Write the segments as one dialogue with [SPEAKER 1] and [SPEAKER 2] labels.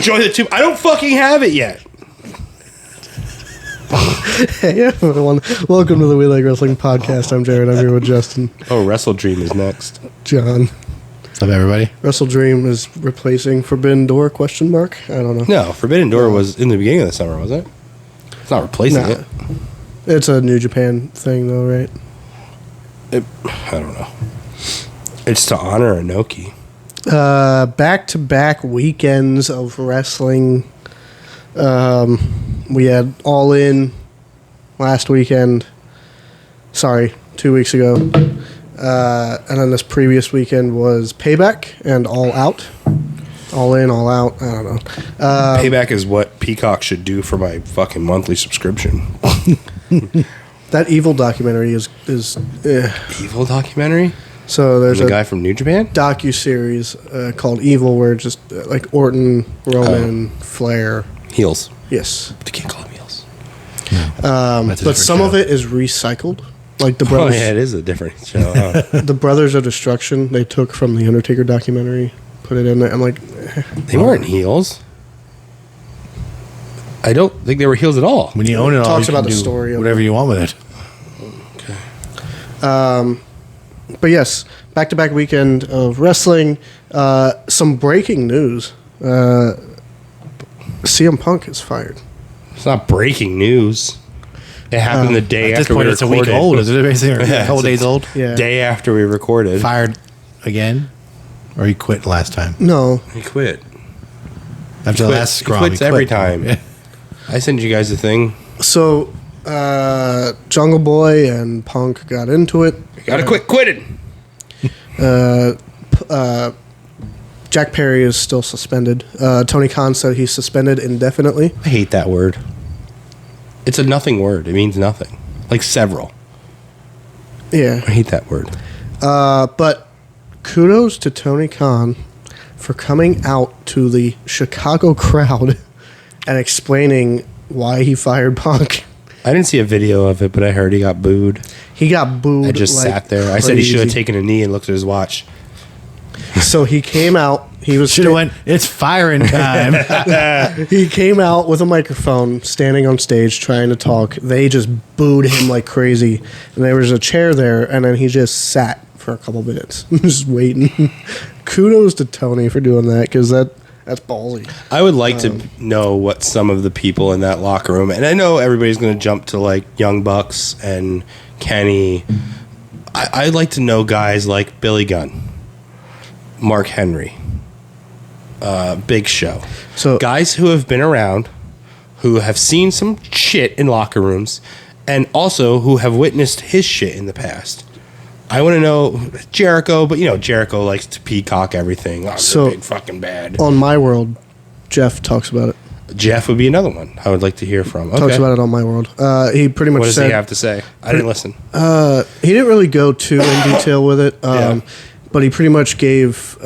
[SPEAKER 1] join the team. I don't fucking have it yet.
[SPEAKER 2] Hey everyone, welcome to the We Like Wrestling podcast. I'm Jared. I'm here with Justin.
[SPEAKER 1] Oh, Wrestle Dream is next.
[SPEAKER 2] John.
[SPEAKER 3] What's up, everybody?
[SPEAKER 2] Wrestle Dream is replacing Forbidden Door? I don't know.
[SPEAKER 1] No, Forbidden Door was in the beginning of the summer, wasn't it? It's not replacing it.
[SPEAKER 2] It's a New Japan thing, though, right?
[SPEAKER 1] I don't know. It's to honor Inoki.
[SPEAKER 2] Back-to-back weekends of wrestling. We had All In last weekend. Sorry, 2 weeks ago. And then this previous weekend was Payback and All Out. All In, All Out. I don't know.
[SPEAKER 1] Payback is what Peacock should do for my fucking monthly subscription.
[SPEAKER 2] That Evil documentary is
[SPEAKER 1] Evil documentary?
[SPEAKER 2] So there's
[SPEAKER 1] the
[SPEAKER 2] a
[SPEAKER 1] guy from New Japan?
[SPEAKER 2] docu-series called Evil, where it's just like Orton, Roman, Flair.
[SPEAKER 1] Heels.
[SPEAKER 2] Yes.
[SPEAKER 1] But you can't call them heels.
[SPEAKER 2] But some of it is recycled. Like the brothers.
[SPEAKER 1] Oh, yeah, it is a different show.
[SPEAKER 2] The Brothers of Destruction, they took from the Undertaker documentary, put it in there. I'm like,
[SPEAKER 1] They weren't heels. I don't think they were heels at all.
[SPEAKER 3] When you own it all,
[SPEAKER 2] Talks
[SPEAKER 3] you
[SPEAKER 2] about
[SPEAKER 3] can
[SPEAKER 2] the
[SPEAKER 3] do
[SPEAKER 2] story of
[SPEAKER 3] whatever
[SPEAKER 2] it.
[SPEAKER 3] you want with it.
[SPEAKER 2] but yes, back-to-back weekend of wrestling. Some breaking news. CM Punk is fired.
[SPEAKER 1] It's not breaking news. It happened the day
[SPEAKER 3] At this
[SPEAKER 1] after
[SPEAKER 3] point,
[SPEAKER 1] we
[SPEAKER 3] it's a
[SPEAKER 1] recorded.
[SPEAKER 3] week old. Is it basically
[SPEAKER 1] Yeah,
[SPEAKER 3] a couple
[SPEAKER 1] it's
[SPEAKER 3] days old?
[SPEAKER 2] Yeah.
[SPEAKER 1] Day after we recorded.
[SPEAKER 3] Fired again? Or he quit last time?
[SPEAKER 2] No.
[SPEAKER 1] He quit.
[SPEAKER 3] After the last
[SPEAKER 1] He
[SPEAKER 3] scrum,
[SPEAKER 1] quits
[SPEAKER 3] he
[SPEAKER 1] every
[SPEAKER 3] quit.
[SPEAKER 1] time.
[SPEAKER 3] Yeah.
[SPEAKER 1] I send you guys a thing.
[SPEAKER 2] So, Jungle Boy and Punk got into it.
[SPEAKER 1] You gotta quit quitting.
[SPEAKER 2] Jack Perry is still suspended. Tony Khan said he's suspended indefinitely.
[SPEAKER 1] I hate that word. It's a nothing word. It means nothing. Like several.
[SPEAKER 2] Yeah.
[SPEAKER 1] I hate that word.
[SPEAKER 2] But kudos to Tony Khan for coming out to the Chicago crowd and explaining why he fired Punk.
[SPEAKER 1] I didn't see a video of it, but I heard he got booed.
[SPEAKER 2] He got booed.
[SPEAKER 1] I just
[SPEAKER 2] like
[SPEAKER 1] sat there. I said he should have
[SPEAKER 2] crazy.
[SPEAKER 1] taken a knee and looked at his watch.
[SPEAKER 2] So he came out. He was
[SPEAKER 3] Should have went, it's firing time.
[SPEAKER 2] He came out with a microphone, standing on stage, trying to talk. They just booed him like crazy, and there was a chair there, and then he just sat for a couple minutes, just waiting. Kudos to Tony for doing that, because that's ballsy.
[SPEAKER 1] I would like to know what some of the people in that locker room, and I know everybody's going to jump to like Young Bucks and Kenny. I'd like to know guys like Billy Gunn, Mark Henry, Big Show.
[SPEAKER 2] So
[SPEAKER 1] Guys who have been around, who have seen some shit in locker rooms, and also who have witnessed his shit in the past. I want to know Jericho, but you know Jericho likes to peacock everything. Oh,
[SPEAKER 2] So-
[SPEAKER 1] they're big fucking bad.
[SPEAKER 2] on My World, Jeff talks about it.
[SPEAKER 1] Jeff would be another one I would like to hear from.
[SPEAKER 2] Talks
[SPEAKER 1] Okay.
[SPEAKER 2] about it on My World. He pretty much
[SPEAKER 1] What does
[SPEAKER 2] said
[SPEAKER 1] he have to say? I didn't listen.
[SPEAKER 2] he didn't really go too in detail with it.
[SPEAKER 1] Yeah.
[SPEAKER 2] But he pretty much gave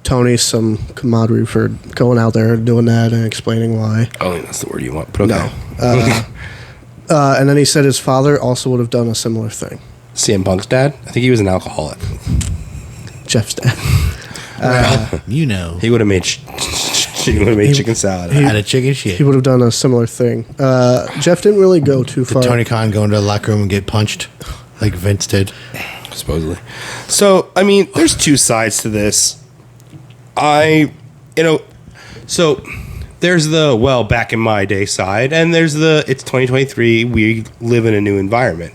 [SPEAKER 2] Tony some camaraderie for going out there and doing that and explaining why.
[SPEAKER 1] I don't think that's the word you want. But okay.
[SPEAKER 2] No. And then he said his father also would have done a similar thing.
[SPEAKER 1] CM Punk's dad? I think he was an alcoholic.
[SPEAKER 2] Jeff's dad.
[SPEAKER 3] You know.
[SPEAKER 1] He would have made chicken salad.
[SPEAKER 3] Out of chicken shit.
[SPEAKER 2] He would have done a similar thing. Jeff didn't really go too
[SPEAKER 3] Did
[SPEAKER 2] far.
[SPEAKER 3] Tony Khan go into the locker room and get punched like Vince did?
[SPEAKER 1] Supposedly. So, I mean, there's two sides to this. So there's the, well, back in my day side, and there's the, it's 2023, we live in a new environment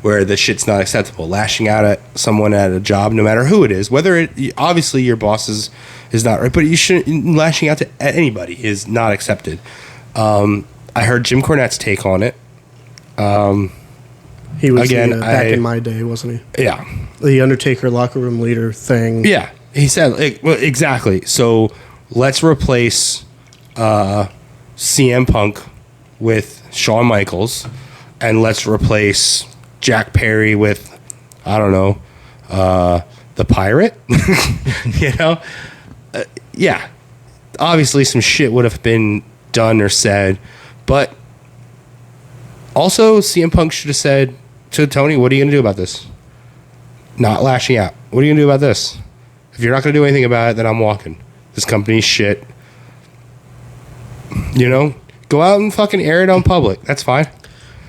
[SPEAKER 1] where the shit's not acceptable. Lashing out at someone at a job, no matter who it is, whether it, obviously your boss is not right, but you shouldn't, lashing out at anybody is not accepted. I heard Jim Cornette's take on it.
[SPEAKER 2] He was
[SPEAKER 1] Again,
[SPEAKER 2] back in my day, wasn't he?
[SPEAKER 1] Yeah.
[SPEAKER 2] The Undertaker locker room leader thing.
[SPEAKER 1] Yeah, he said well, exactly. So let's replace CM Punk with Shawn Michaels, and let's replace Jack Perry with, I don't know, the Pirate. You know, yeah. Obviously, some shit would have been done or said, but also CM Punk should have said to Tony, "What are you going to do about this?" Not lashing out. What are you going to do about this? If you're not going to do anything about it, then I'm walking. This company's shit. You know, go out and fucking air it on public. That's fine.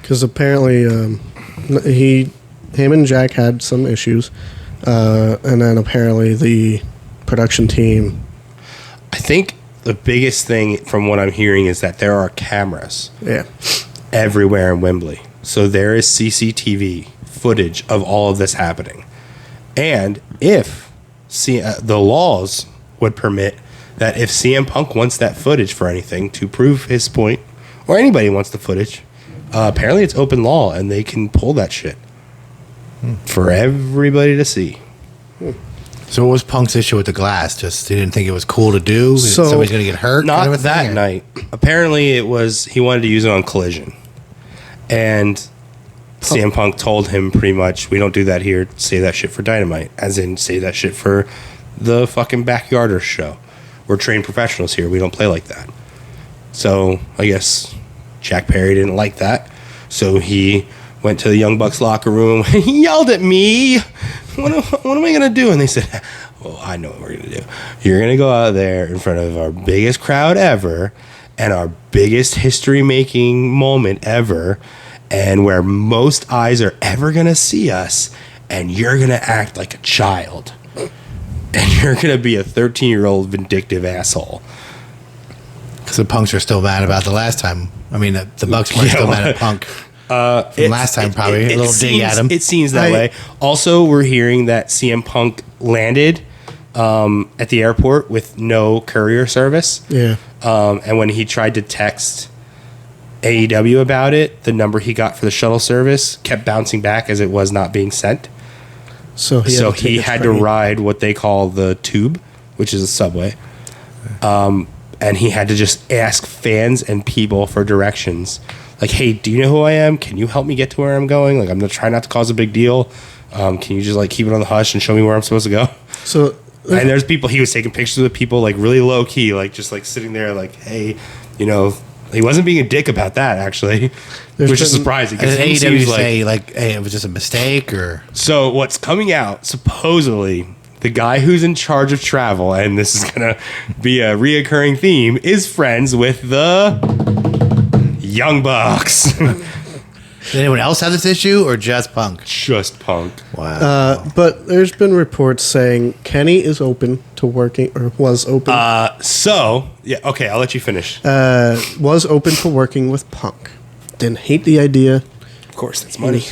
[SPEAKER 2] Because apparently, him and Jack had some issues, and then apparently the production team.
[SPEAKER 1] I think the biggest thing from what I'm hearing is that there are cameras everywhere in Wembley. So there is CCTV footage of all of this happening. And if the laws would permit that if CM Punk wants that footage for anything to prove his point, or anybody wants the footage, apparently it's open law and they can pull that shit for everybody to see.
[SPEAKER 3] So what was Punk's issue with the glass? Just he didn't think it was cool to do?
[SPEAKER 2] So
[SPEAKER 3] somebody's going to get hurt?
[SPEAKER 1] Not
[SPEAKER 3] kind of
[SPEAKER 1] that
[SPEAKER 3] thing,
[SPEAKER 1] night. Apparently it was he wanted to use it on Collision. And CM Punk told him pretty much, we don't do that here. Save that shit for Dynamite. As in, save that shit for the fucking Backyarders show. We're trained professionals here. We don't play like that. So I guess Jack Perry didn't like that. So he went to the Young Bucks locker room. He yelled at me. What am I going to do? And they said, well, I know what we're going to do. You're going to go out there in front of our biggest crowd ever and our biggest history-making moment ever, and where most eyes are ever going to see us, and you're going to act like a child. And you're going to be a 13-year-old vindictive asshole.
[SPEAKER 3] Because the Punks are still mad about the last time. I mean, the Bucks were still mad at Punk. From last time, probably. A little dig at him.
[SPEAKER 1] It seems that way. Also, we're hearing that CM Punk landed at the airport with no courier service.
[SPEAKER 2] Yeah.
[SPEAKER 1] And when he tried to text AEW about it, the number he got for the shuttle service kept bouncing back as it was not being sent.
[SPEAKER 2] So he
[SPEAKER 1] had to ride what they call the tube, which is a subway. And he had to just ask fans and people for directions. Like, hey, do you know who I am? Can you help me get to where I'm going? Like, I'm going to try not to cause a big deal. Can you just, like, keep it on the hush and show me where I'm supposed to go?
[SPEAKER 2] So,
[SPEAKER 1] and there's people, he was taking pictures with people, like, really low key, like, just, like, sitting there, like, hey, you know, he wasn't being a dick about that, actually, which is surprising.
[SPEAKER 3] Did AEW say, like, hey, it was just a mistake, or?
[SPEAKER 1] So, what's coming out, supposedly, the guy who's in charge of travel, and this is going to be a reoccurring theme, is friends with the Young Bucks.
[SPEAKER 3] Did anyone else have this issue, or just Punk?
[SPEAKER 1] Just Punk.
[SPEAKER 3] Wow.
[SPEAKER 2] But there's been reports saying Kenny is open to working, or was open.
[SPEAKER 1] Okay, I'll let you finish.
[SPEAKER 2] Was open to working with Punk. Didn't hate the idea.
[SPEAKER 1] Of course, that's money.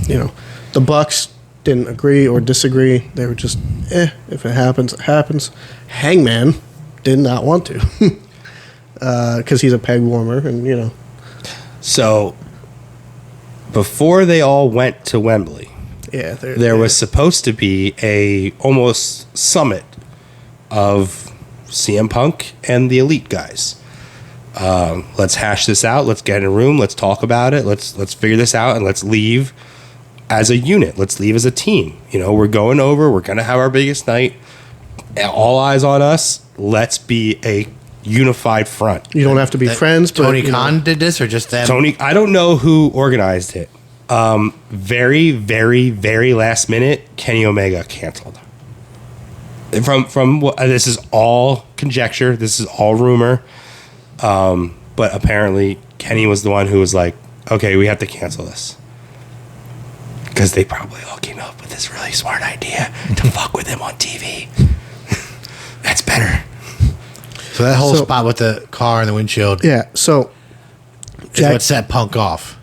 [SPEAKER 2] You know, the Bucks didn't agree or disagree. They were just, if it happens, it happens. Hangman did not want to. Because he's a peg warmer, and, you know.
[SPEAKER 1] So, before they all went to Wembley, there was supposed to be a almost summit of CM Punk and the Elite guys. Let's hash this out. Let's get in a room. Let's talk about it. Let's figure this out, and let's leave as a unit. Let's leave as a team. You know, we're going over. We're going to have our biggest night. All eyes on us. Let's be a unified front.
[SPEAKER 2] You don't have to be friends, but
[SPEAKER 3] Tony Khan did this, or just them?
[SPEAKER 1] Tony, I don't know who organized it. Very, very, very last minute, Kenny Omega canceled. From what this is all conjecture. This is all rumor. But apparently, Kenny was the one who was like, "Okay, we have to cancel this," because they probably all came up with this really smart idea to fuck with him on TV. That's better.
[SPEAKER 3] So that whole spot with the car and the windshield,
[SPEAKER 2] yeah. So
[SPEAKER 3] is what set Punk off.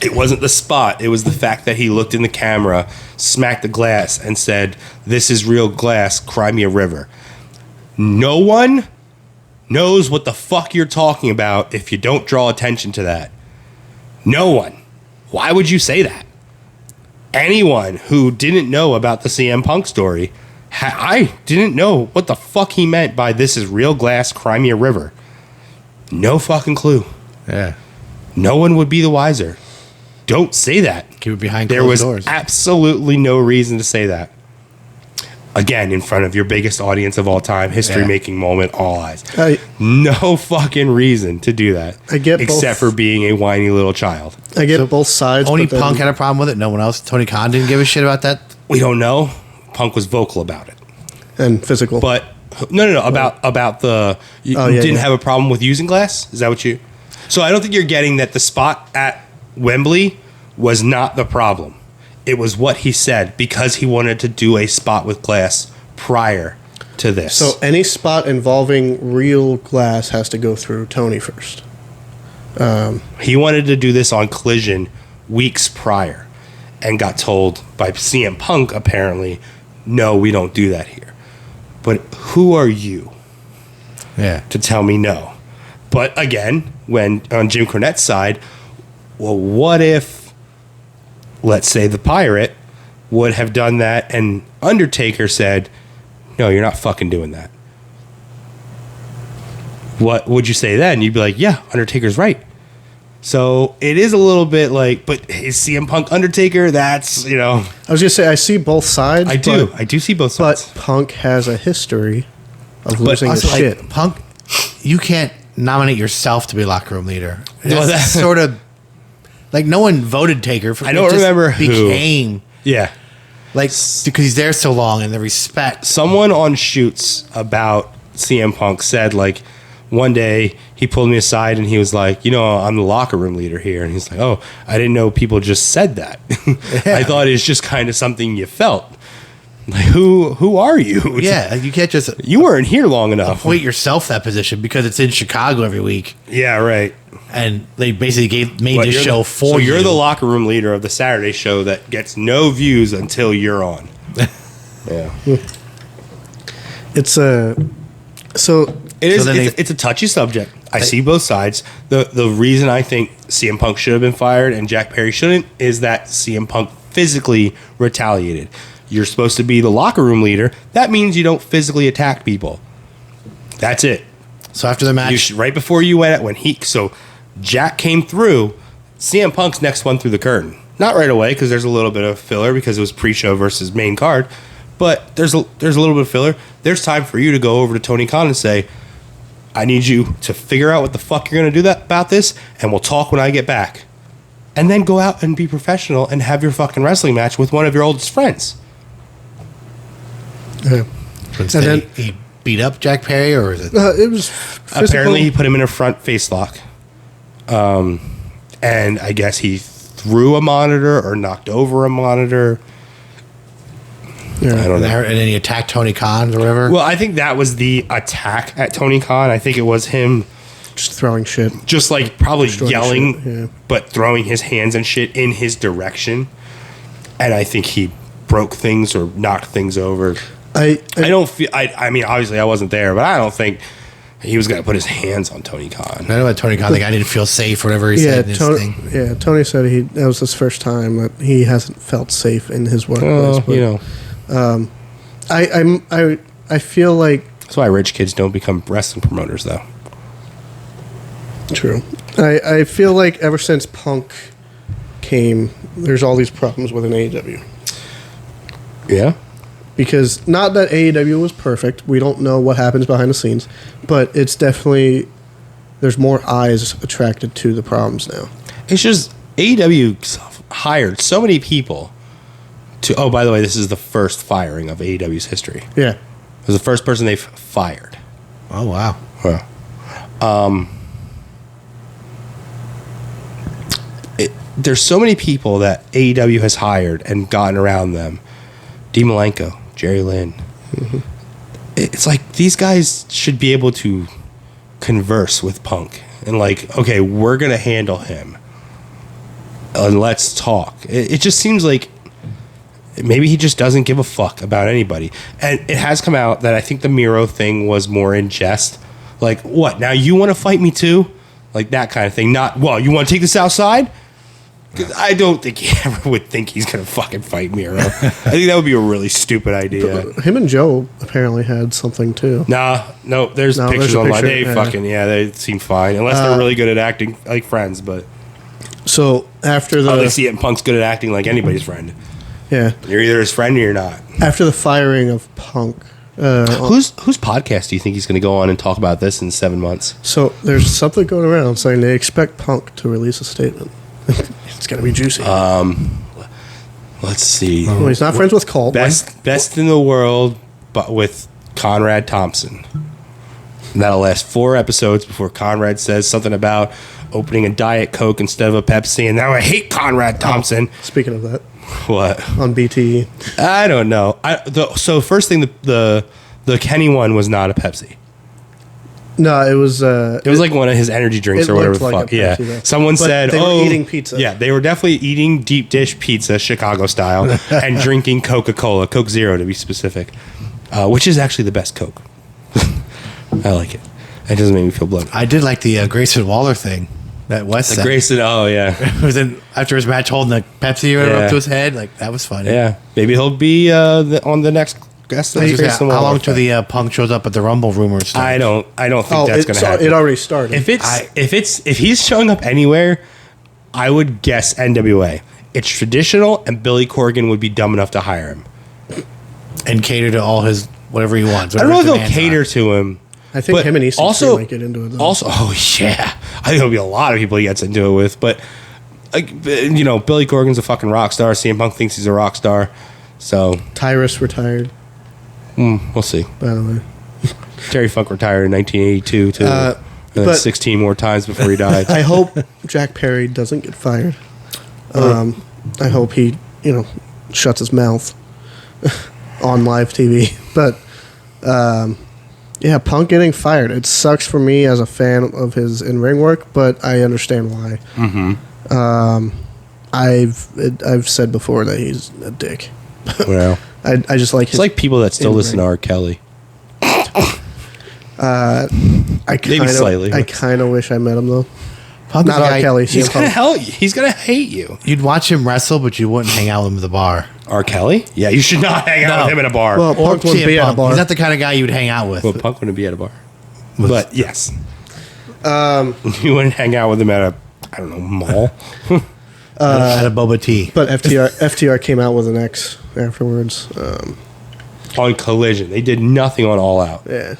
[SPEAKER 1] It wasn't the spot. It was the fact that he looked in the camera, smacked the glass, and said, "This is real glass. Cry me a river." No one knows what the fuck you're talking about if you don't draw attention to that. No one. Why would you say that? Anyone who didn't know about the CM Punk story, I didn't know what the fuck he meant by "this is real glass, cry me a river." No fucking clue.
[SPEAKER 3] Yeah.
[SPEAKER 1] No one would be the wiser. Don't say that.
[SPEAKER 3] Keep it behind
[SPEAKER 1] there
[SPEAKER 3] closed
[SPEAKER 1] was
[SPEAKER 3] doors.
[SPEAKER 1] Absolutely no reason to say that. Again, in front of your biggest audience of all time, history-making moment, all eyes. No fucking reason to do that.
[SPEAKER 2] I get
[SPEAKER 1] except for being a whiny little child.
[SPEAKER 2] I get both sides.
[SPEAKER 3] Only Punk had a problem with it. No one else. Tony Khan didn't give a shit about that.
[SPEAKER 1] We don't know. Punk was vocal about it.
[SPEAKER 2] And physical.
[SPEAKER 1] But No. About the you didn't have a problem with using glass. Is that what you? So I don't think you're getting that the spot at Wembley was not the problem. It was what he said because he wanted to do a spot with glass prior to this.
[SPEAKER 2] So any spot involving real glass has to go through Tony first.
[SPEAKER 1] He wanted to do this on Collision weeks prior and got told by CM Punk, apparently, no, we don't do that here. But who are you to tell me no? But again, when on Jim Cornette's side, well, what if, let's say the Pirate would have done that and Undertaker said, no, you're not fucking doing that. What would you say then? You'd be like, yeah, Undertaker's right. So it is a little bit like, but is CM Punk Undertaker? That's,
[SPEAKER 2] I was going to say, I see both sides.
[SPEAKER 1] I do see both sides.
[SPEAKER 2] But Punk has a history of losing his shit.
[SPEAKER 3] Punk, you can't nominate yourself to be locker room leader.
[SPEAKER 1] Well,
[SPEAKER 3] That's sort of like no one voted Taker.
[SPEAKER 1] I don't remember who.
[SPEAKER 3] Became
[SPEAKER 1] Yeah.
[SPEAKER 3] like because he's there so long and the respect.
[SPEAKER 1] Someone on Shoots about CM Punk said like one day he pulled me aside and he was like, I'm the locker room leader here. And he's like, oh, I didn't know people just said that. I thought it's just kind of something you felt. Like, who are you?
[SPEAKER 3] Yeah, you can't just
[SPEAKER 1] you weren't here long enough.
[SPEAKER 3] appoint yourself that position because it's in Chicago every week.
[SPEAKER 1] Yeah, right.
[SPEAKER 3] And they basically made this show for you.
[SPEAKER 1] So you're the locker room leader of the Saturday show that gets no views until you're on. Yeah.
[SPEAKER 2] It's
[SPEAKER 1] a touchy subject. I see both sides. The reason I think CM Punk should have been fired and Jack Perry shouldn't is that CM Punk physically retaliated. You're supposed to be the locker room leader. That means you don't physically attack people. That's it.
[SPEAKER 3] So after the match,
[SPEAKER 1] right before you went, so Jack came through, CM Punk's next one through the curtain. Not right away because there's a little bit of filler because it was pre-show versus main card, but there's a little bit of filler. There's time for you to go over to Tony Khan and say, I need you to figure out what the fuck you're going to do about this, and we'll talk when I get back. And then go out and be professional and have your fucking wrestling match with one of your oldest friends.
[SPEAKER 2] Yeah.
[SPEAKER 3] Instead, he beat up Jack Perry, or is it?
[SPEAKER 2] It was physical.
[SPEAKER 1] Apparently, he put him in a front face lock. And I guess he threw a monitor or knocked over a monitor.
[SPEAKER 2] Yeah.
[SPEAKER 1] I don't know.
[SPEAKER 3] And then he attacked Tony Khan or whatever.
[SPEAKER 1] Well, I think that was the attack at Tony Khan. I think it was him
[SPEAKER 2] just throwing shit.
[SPEAKER 1] Just like probably
[SPEAKER 2] Destroying
[SPEAKER 1] yelling,
[SPEAKER 2] shit,
[SPEAKER 1] but throwing his hands and shit in his direction. And I think he broke things or knocked things over. I don't feel. I mean, obviously, I wasn't there, but I don't think he was going to put his hands on Tony Khan.
[SPEAKER 3] I know about Tony Khan. The guy didn't feel safe, or whatever he said in his thing.
[SPEAKER 2] Yeah, Tony said that was his first time that he hasn't felt safe in his workplace. I feel like
[SPEAKER 1] that's why rich kids don't become wrestling promoters, though.
[SPEAKER 2] True. I feel like ever since Punk came, there's all these problems with an AEW.
[SPEAKER 1] Yeah.
[SPEAKER 2] Because not that AEW was perfect. We don't know what happens behind the scenes. But it's definitely, there's more eyes attracted to the problems now.
[SPEAKER 1] It's just AEW hired so many people to, oh, by the way, this is the first firing of AEW's history.
[SPEAKER 2] Yeah.
[SPEAKER 1] It was the first person they've fired.
[SPEAKER 3] Oh, wow.
[SPEAKER 1] Yeah. There's so many people that AEW has hired and gotten around them. Dean Malenko, Jerry Lynn. Mm-hmm. It's like these guys should be able to converse with Punk and like, okay, we're going to handle him. And let's talk. It just seems like maybe he just doesn't give a fuck about anybody. And it has come out that I think the Miro thing was more in jest. Like, what? Now you want to fight me too? Like that kind of thing. Not, well, you want to take this outside? Because I don't think he ever would think he's going to fucking fight Miro. I think that would be a really stupid idea.
[SPEAKER 2] Him and Joe apparently had something too.
[SPEAKER 1] No, there's pictures online. They they seem fine. Unless they're really good at acting like friends, but...
[SPEAKER 2] So after the...
[SPEAKER 1] they see it, Punk's good at acting like anybody's friend.
[SPEAKER 2] Yeah.
[SPEAKER 1] You're either his friend or you're not.
[SPEAKER 2] After the firing of Punk...
[SPEAKER 1] whose podcast do you think he's going to go on and talk about this in 7 months?
[SPEAKER 2] So there's something going around saying they expect Punk to release a statement. It's going to be juicy.
[SPEAKER 1] Let's see.
[SPEAKER 2] Well, he's not friends with Colt.
[SPEAKER 1] Best in the world, but with Conrad Thompson. And that'll last 4 episodes before Conrad says something about opening a Diet Coke instead of a Pepsi. And now I hate Conrad Thompson.
[SPEAKER 2] Speaking of that,
[SPEAKER 1] What?
[SPEAKER 2] on BTE.
[SPEAKER 1] I don't know. So first thing, the Kenny one was not a Pepsi.
[SPEAKER 2] No, it was.
[SPEAKER 1] It was like one of his energy drinks
[SPEAKER 2] it
[SPEAKER 1] or whatever
[SPEAKER 2] looked
[SPEAKER 1] the
[SPEAKER 2] like
[SPEAKER 1] fuck.
[SPEAKER 2] a
[SPEAKER 1] Yeah.
[SPEAKER 2] Pepsi, though.
[SPEAKER 1] Someone
[SPEAKER 2] But
[SPEAKER 1] said,
[SPEAKER 2] they were
[SPEAKER 1] "Oh,
[SPEAKER 2] eating pizza."
[SPEAKER 1] Yeah, they were definitely eating deep dish pizza, Chicago style, and drinking Coca-Cola, Coke Zero to be specific, which is actually the best Coke. I like it. It doesn't make me feel bloated.
[SPEAKER 3] I did like the Grayson Waller thing that West
[SPEAKER 1] The
[SPEAKER 3] said.
[SPEAKER 1] Grayson, oh yeah,
[SPEAKER 3] It was in, after his match holding the Pepsi or whatever
[SPEAKER 1] Yeah.
[SPEAKER 3] up to his head. Like, that was funny.
[SPEAKER 1] yeah. Maybe he'll be on the next guest.
[SPEAKER 3] I was gonna say,
[SPEAKER 1] Grayson
[SPEAKER 3] how
[SPEAKER 1] Waller
[SPEAKER 3] long till
[SPEAKER 1] fight.
[SPEAKER 3] the Punk shows up at the Rumble rumors?
[SPEAKER 1] I don't think
[SPEAKER 2] Oh,
[SPEAKER 1] that's going to happen.
[SPEAKER 2] it already started.
[SPEAKER 1] If he's showing up anywhere, I would guess NWA. It's traditional, and Billy Corgan would be dumb enough to hire him.
[SPEAKER 3] And cater to all his whatever he wants.
[SPEAKER 1] I don't know if
[SPEAKER 3] whatever
[SPEAKER 1] they'll
[SPEAKER 3] his demands
[SPEAKER 1] cater
[SPEAKER 3] are.
[SPEAKER 1] to him.
[SPEAKER 2] I think
[SPEAKER 1] but
[SPEAKER 2] him and EC3
[SPEAKER 1] also
[SPEAKER 2] might get into it. Though.
[SPEAKER 1] Also, oh yeah, I think there'll be a lot of people he gets into it with. But like, you know, Billy Corgan's a fucking rock star. CM Punk thinks he's a rock star, so
[SPEAKER 2] Tyrus retired,
[SPEAKER 1] we'll see.
[SPEAKER 2] by the way.
[SPEAKER 1] Terry Funk retired in 1982 too, and then
[SPEAKER 2] but-
[SPEAKER 1] 16 more times before he died.
[SPEAKER 2] I hope Jack Perry doesn't get fired. I hope he, shuts his mouth on live TV. But yeah, Punk getting fired. It sucks for me as a fan of his in-ring work, but I understand why. Mm-hmm. I've said before that he's a dick.
[SPEAKER 1] Well,
[SPEAKER 2] I just like his.
[SPEAKER 1] it's like people that still listen to
[SPEAKER 2] in-ring.
[SPEAKER 1] R. Kelly.
[SPEAKER 2] Maybe
[SPEAKER 1] slightly.
[SPEAKER 2] I kind of wish I met him though.
[SPEAKER 3] Punk is
[SPEAKER 2] Not
[SPEAKER 3] a
[SPEAKER 2] R.
[SPEAKER 3] guy-
[SPEAKER 2] Kelly.
[SPEAKER 1] He's
[SPEAKER 2] CM
[SPEAKER 1] gonna
[SPEAKER 2] Punk.
[SPEAKER 1] he's gonna hate you.
[SPEAKER 3] You'd watch him wrestle, but you wouldn't hang out with him at the bar.
[SPEAKER 1] R. Kelly? Yeah, you should not hang out
[SPEAKER 3] No.
[SPEAKER 1] with him in a bar.
[SPEAKER 2] Well, Punk wouldn't
[SPEAKER 3] CM
[SPEAKER 2] be at a
[SPEAKER 3] Punk.
[SPEAKER 2] bar.
[SPEAKER 3] He's not the kind of guy you would hang out with.
[SPEAKER 1] Well, Punk wouldn't be at a bar.
[SPEAKER 3] Was-
[SPEAKER 1] But yes. You wouldn't hang out with him at a, I don't know, mall.
[SPEAKER 3] at a boba tea.
[SPEAKER 2] But FTR came out with an X afterwards.
[SPEAKER 1] On Collision. They did nothing on All Out.
[SPEAKER 2] Yeah.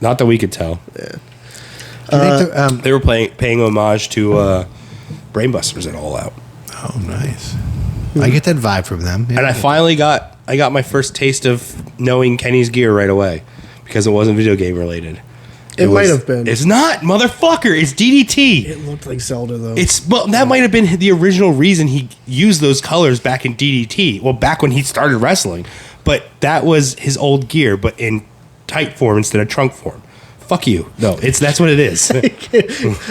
[SPEAKER 1] Not that we could tell.
[SPEAKER 3] Do you think the-
[SPEAKER 1] They were paying homage to Brainbusters at All Out.
[SPEAKER 3] oh, nice. I get that vibe from them. Yeah.
[SPEAKER 1] And I finally got my first taste of knowing Kenny's gear right away because it wasn't video game related.
[SPEAKER 2] It might have been.
[SPEAKER 1] It's not, motherfucker. It's DDT.
[SPEAKER 2] It looked like Zelda though.
[SPEAKER 1] That might have been the original reason he used those colors back in DDT. Well, back when he started wrestling, but that was his old gear, but in tight form instead of trunk form. Fuck you. No, that's what it is.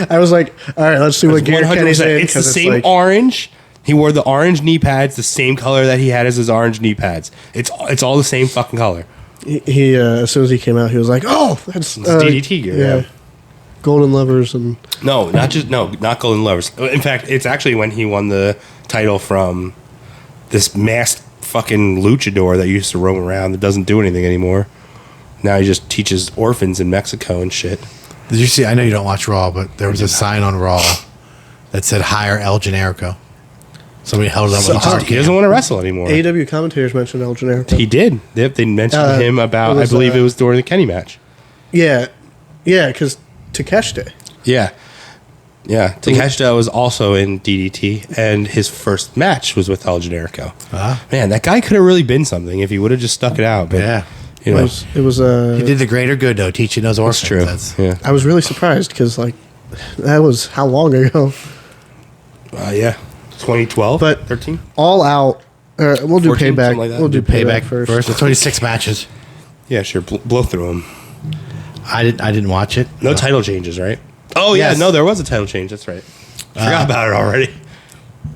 [SPEAKER 2] I was like, all right, let's see what gear
[SPEAKER 1] 100%.
[SPEAKER 2] Kenny's in.
[SPEAKER 1] It's the
[SPEAKER 2] 'cause
[SPEAKER 1] same
[SPEAKER 2] like-
[SPEAKER 1] orange. He wore the orange knee pads, the same color that he had as his orange knee pads. It's all the same fucking color.
[SPEAKER 2] He as soon as he came out, he was like, oh, that's
[SPEAKER 1] DDT gear, yeah.
[SPEAKER 2] Golden Levers and
[SPEAKER 1] Not Golden Lovers. In fact, it's actually when he won the title from this masked fucking luchador that used to roam around that doesn't do anything anymore. Now he just teaches orphans in Mexico and shit.
[SPEAKER 3] Did you see? I know you don't watch Raw, but there was a sign on Raw that said "Hire El Generico." Somebody held it up with a hard
[SPEAKER 1] He doesn't want to wrestle anymore.
[SPEAKER 2] AEW commentators mentioned El Generico.
[SPEAKER 1] He did. They mentioned him about,
[SPEAKER 2] it was,
[SPEAKER 1] I believe it was during the Kenny match.
[SPEAKER 2] Yeah, because Takeshita.
[SPEAKER 1] Yeah. Yeah. Takeshita was also in DDT, and his first match was with El Generico. Man, that guy could have really been something if he would have just stuck it out. But,
[SPEAKER 3] Yeah.
[SPEAKER 1] You know,
[SPEAKER 2] It was
[SPEAKER 3] He did the greater good though, teaching those orphans.
[SPEAKER 1] that's true. Yeah.
[SPEAKER 2] I was really surprised because that was how long ago.
[SPEAKER 1] Yeah. 2012?
[SPEAKER 2] But
[SPEAKER 1] 13?
[SPEAKER 2] All Out. We'll do
[SPEAKER 1] 14,
[SPEAKER 2] Payback.
[SPEAKER 1] something like that.
[SPEAKER 2] We'll do
[SPEAKER 3] Payback
[SPEAKER 2] Payback
[SPEAKER 3] first. It's only 6 matches.
[SPEAKER 1] Yeah, sure. Blow through him.
[SPEAKER 3] I didn't watch it.
[SPEAKER 1] No title changes, right? Oh, yeah.
[SPEAKER 3] Yes.
[SPEAKER 1] No, there was a title change. That's right. Forgot about it already.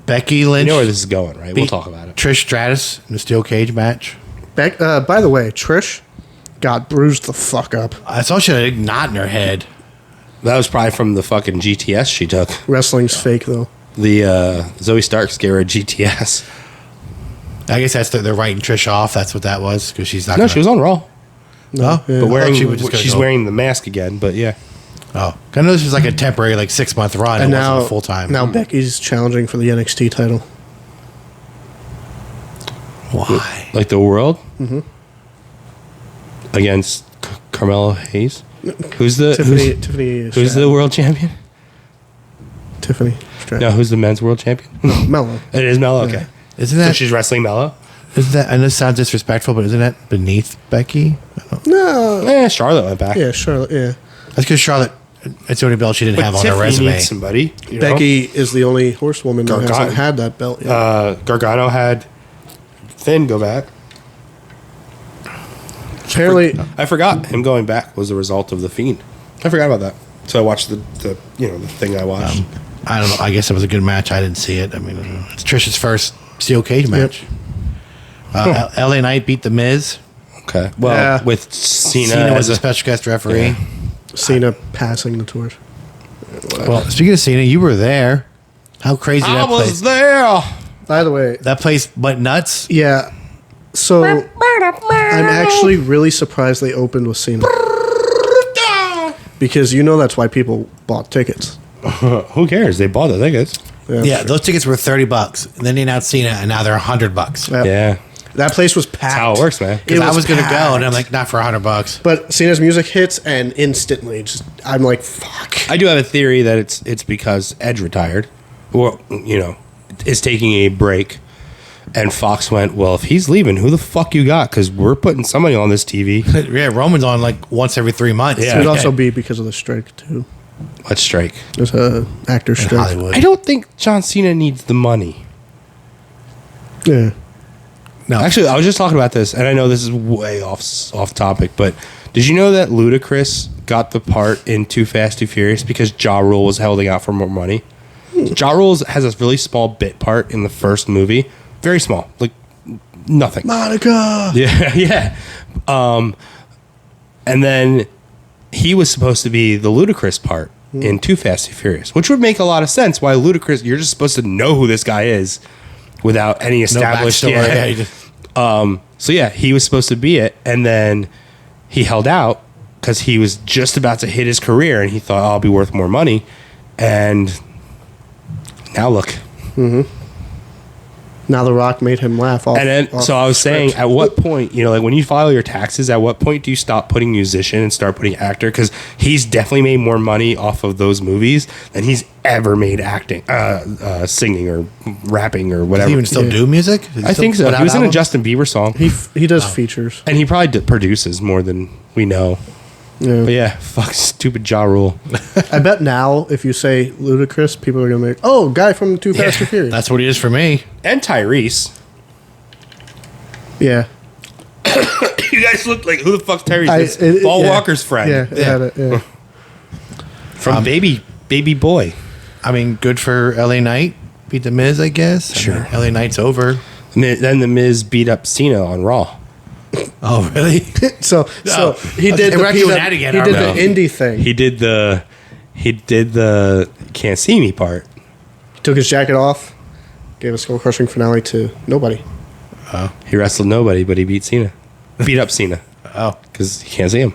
[SPEAKER 3] Becky
[SPEAKER 1] You
[SPEAKER 3] Lynch.
[SPEAKER 1] know where this is going, right? We'll
[SPEAKER 3] beat
[SPEAKER 1] talk about it.
[SPEAKER 3] Trish Stratus in the steel cage match.
[SPEAKER 2] By the way, Trish got bruised the fuck up.
[SPEAKER 3] I saw she had a knot in her head.
[SPEAKER 1] That was probably from the fucking GTS she took.
[SPEAKER 2] Wrestling's fake though.
[SPEAKER 1] The Zoe Stark scare at GTS.
[SPEAKER 3] I guess they're writing Trish off. That's what that was because she's not.
[SPEAKER 1] No, she was on Raw.
[SPEAKER 3] No,
[SPEAKER 2] Yeah.
[SPEAKER 1] But wearing,
[SPEAKER 3] she was just gonna
[SPEAKER 1] she's
[SPEAKER 3] go.
[SPEAKER 1] wearing the mask again, but yeah.
[SPEAKER 3] Oh, I know this was like a temporary, 6-month run.
[SPEAKER 2] And
[SPEAKER 3] it
[SPEAKER 2] now
[SPEAKER 3] wasn't full time.
[SPEAKER 2] Now Becky's challenging for the NXT title.
[SPEAKER 3] Why?
[SPEAKER 1] Like the world? Mm-hmm. Against Carmelo Hayes? Who's the
[SPEAKER 2] Tiffany
[SPEAKER 1] who's the world champion?
[SPEAKER 2] Tiffany Stratton.
[SPEAKER 1] No, who's the men's world champion?
[SPEAKER 2] Mello.
[SPEAKER 1] It is Mello, okay.
[SPEAKER 3] Isn't
[SPEAKER 1] So
[SPEAKER 3] that
[SPEAKER 1] she's wrestling Mello?
[SPEAKER 3] Isn't that? And this sounds disrespectful, but isn't that beneath Becky?
[SPEAKER 2] No.
[SPEAKER 1] Charlotte went back.
[SPEAKER 2] Yeah, Charlotte. Yeah.
[SPEAKER 3] That's because Charlotte. It's the only belt she didn't have on her
[SPEAKER 1] Tiffany
[SPEAKER 3] resume.
[SPEAKER 1] needs somebody. You know?
[SPEAKER 2] Becky is the only horsewoman that
[SPEAKER 1] Gargano.
[SPEAKER 2] hasn't had that belt yet.
[SPEAKER 1] Gargano had Finn go back.
[SPEAKER 2] Apparently,
[SPEAKER 1] I forgot him going back was the result of the Fiend. I forgot about that. So I watched the thing I watched.
[SPEAKER 3] I don't know. I guess it was a good match. I didn't see it. I mean, it's Trish's first steel cage match. LA Knight beat The Miz.
[SPEAKER 1] Okay. Well,
[SPEAKER 2] Yeah.
[SPEAKER 1] with Cena,
[SPEAKER 3] Cena was
[SPEAKER 1] as
[SPEAKER 3] a
[SPEAKER 1] a
[SPEAKER 3] special guest referee.
[SPEAKER 1] Yeah.
[SPEAKER 2] Cena passing the torch.
[SPEAKER 3] Well, speaking of Cena, you were there. How crazy
[SPEAKER 1] I
[SPEAKER 3] that
[SPEAKER 1] was
[SPEAKER 3] place!
[SPEAKER 1] there.
[SPEAKER 2] By the way,
[SPEAKER 3] That place went nuts.
[SPEAKER 2] yeah. So I'm actually really surprised they opened with Cena because that's why people bought tickets.
[SPEAKER 1] Who cares? They bought the tickets.
[SPEAKER 3] Yeah, those tickets were $30, and then they announced Cena, and now they're $100.
[SPEAKER 2] Yep.
[SPEAKER 1] Yeah.
[SPEAKER 2] That place was packed.
[SPEAKER 1] That's how it works, man.
[SPEAKER 3] Because I was going to go,
[SPEAKER 2] packed.
[SPEAKER 3] and I'm like, not for $100.
[SPEAKER 2] But Cena's music hits, and instantly, I'm like, fuck.
[SPEAKER 1] I do have a theory that it's because Edge retired, or is taking a break, and Fox went, well, if he's leaving, who the fuck you got? Because we're putting somebody on this TV.
[SPEAKER 3] Yeah, Roman's on like once every 3 months.
[SPEAKER 1] Yeah.
[SPEAKER 2] It would also be because of the strike too.
[SPEAKER 1] Let's strike.
[SPEAKER 2] There's a actor
[SPEAKER 3] in
[SPEAKER 2] strike.
[SPEAKER 3] Hollywood.
[SPEAKER 1] I don't think John Cena needs the money.
[SPEAKER 2] Yeah.
[SPEAKER 3] No,
[SPEAKER 1] Actually, I was just talking about this, and I know this is way off topic, but did you know that Ludacris got the part in Too Fast, Too Furious because Ja Rule was holding out for more money? Ja Rule has a really small bit part in the first movie. Very small. Like, nothing.
[SPEAKER 2] Monica.
[SPEAKER 1] Yeah, yeah. And then he was supposed to be the Ludacris part in Too Fast, Too Furious, which would make a lot of sense. Why Ludacris, you're just supposed to know who this guy is without any established...
[SPEAKER 3] backstory.
[SPEAKER 1] Yeah.
[SPEAKER 3] Yeah, you just-
[SPEAKER 1] So yeah, he was supposed to be it, and then he held out because he was just about to hit his career, and he thought, I'll be worth more money. And now look.
[SPEAKER 2] Now The Rock made him laugh off.
[SPEAKER 1] And then,
[SPEAKER 2] off
[SPEAKER 1] so I was saying,
[SPEAKER 2] script.
[SPEAKER 1] at what point, like when you file your taxes, at what point do you stop putting musician and start putting actor? Because he's definitely made more money off of those movies than he's ever made acting, singing or rapping or
[SPEAKER 3] Does
[SPEAKER 1] whatever.
[SPEAKER 3] he even still do music? Does he
[SPEAKER 1] I
[SPEAKER 3] still
[SPEAKER 1] think so.
[SPEAKER 3] put out
[SPEAKER 1] He was in a
[SPEAKER 3] albums?
[SPEAKER 1] Justin Bieber song,
[SPEAKER 2] he does features.
[SPEAKER 1] and he probably produces more than we know.
[SPEAKER 2] Yeah.
[SPEAKER 1] But yeah, fuck stupid Ja Rule.
[SPEAKER 2] I bet now if you say Ludacris, people are gonna be like, "Oh, guy from Too Fast, Too Furious."
[SPEAKER 3] That's what he is for me.
[SPEAKER 1] And Tyrese.
[SPEAKER 2] Yeah.
[SPEAKER 1] You guys look like, who the fuck's Tyrese? It's Paul
[SPEAKER 2] yeah.
[SPEAKER 1] Walker's friend.
[SPEAKER 2] Yeah. It had it, yeah.
[SPEAKER 1] From Baby Boy.
[SPEAKER 3] I mean, good for LA Knight. Beat The Miz, I guess.
[SPEAKER 1] Sure.
[SPEAKER 3] I mean, LA Knight's over.
[SPEAKER 1] Then The Miz beat up Cena on Raw.
[SPEAKER 3] Oh, really?
[SPEAKER 2] So he did.
[SPEAKER 3] We're not doing that again,
[SPEAKER 2] He
[SPEAKER 3] are
[SPEAKER 2] did
[SPEAKER 3] we?
[SPEAKER 2] the indie thing.
[SPEAKER 1] He did the can't see me part.
[SPEAKER 2] Took his jacket off, gave a skull crushing finale to nobody.
[SPEAKER 1] He wrestled nobody, but he beat Cena. Beat up Cena
[SPEAKER 3] Oh,
[SPEAKER 1] because he can't see him.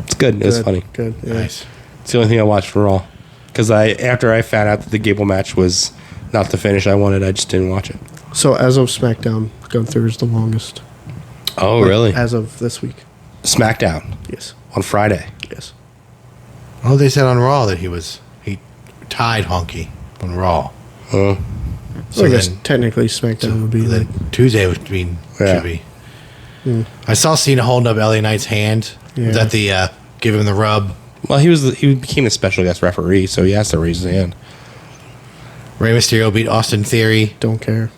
[SPEAKER 1] It's good. It was
[SPEAKER 2] Good,
[SPEAKER 1] funny.
[SPEAKER 2] Good. Yeah.
[SPEAKER 3] nice.
[SPEAKER 1] It's the only thing I watched for Raw. Because after I found out that the Gable match was not the finish I wanted, I just didn't watch it.
[SPEAKER 2] So as of SmackDown, Gunther is the longest.
[SPEAKER 1] Oh, really?
[SPEAKER 2] As of this week.
[SPEAKER 1] SmackDown
[SPEAKER 2] Yes.
[SPEAKER 1] on Friday.
[SPEAKER 2] Yes.
[SPEAKER 3] Oh, they said on Raw that he tied Honky on Raw.
[SPEAKER 1] Oh,
[SPEAKER 2] So I guess
[SPEAKER 3] then-
[SPEAKER 2] technically SmackDown would be
[SPEAKER 3] Then
[SPEAKER 2] like,
[SPEAKER 3] Tuesday would be
[SPEAKER 1] Yeah.
[SPEAKER 3] should be. I saw Cena holding up LA Knight's hand.
[SPEAKER 2] Yeah.
[SPEAKER 3] Was that the give him the rub?
[SPEAKER 1] well, he became a special guest referee, so he has to raise his hand.
[SPEAKER 3] Rey Mysterio beat Austin Theory.
[SPEAKER 2] don't care.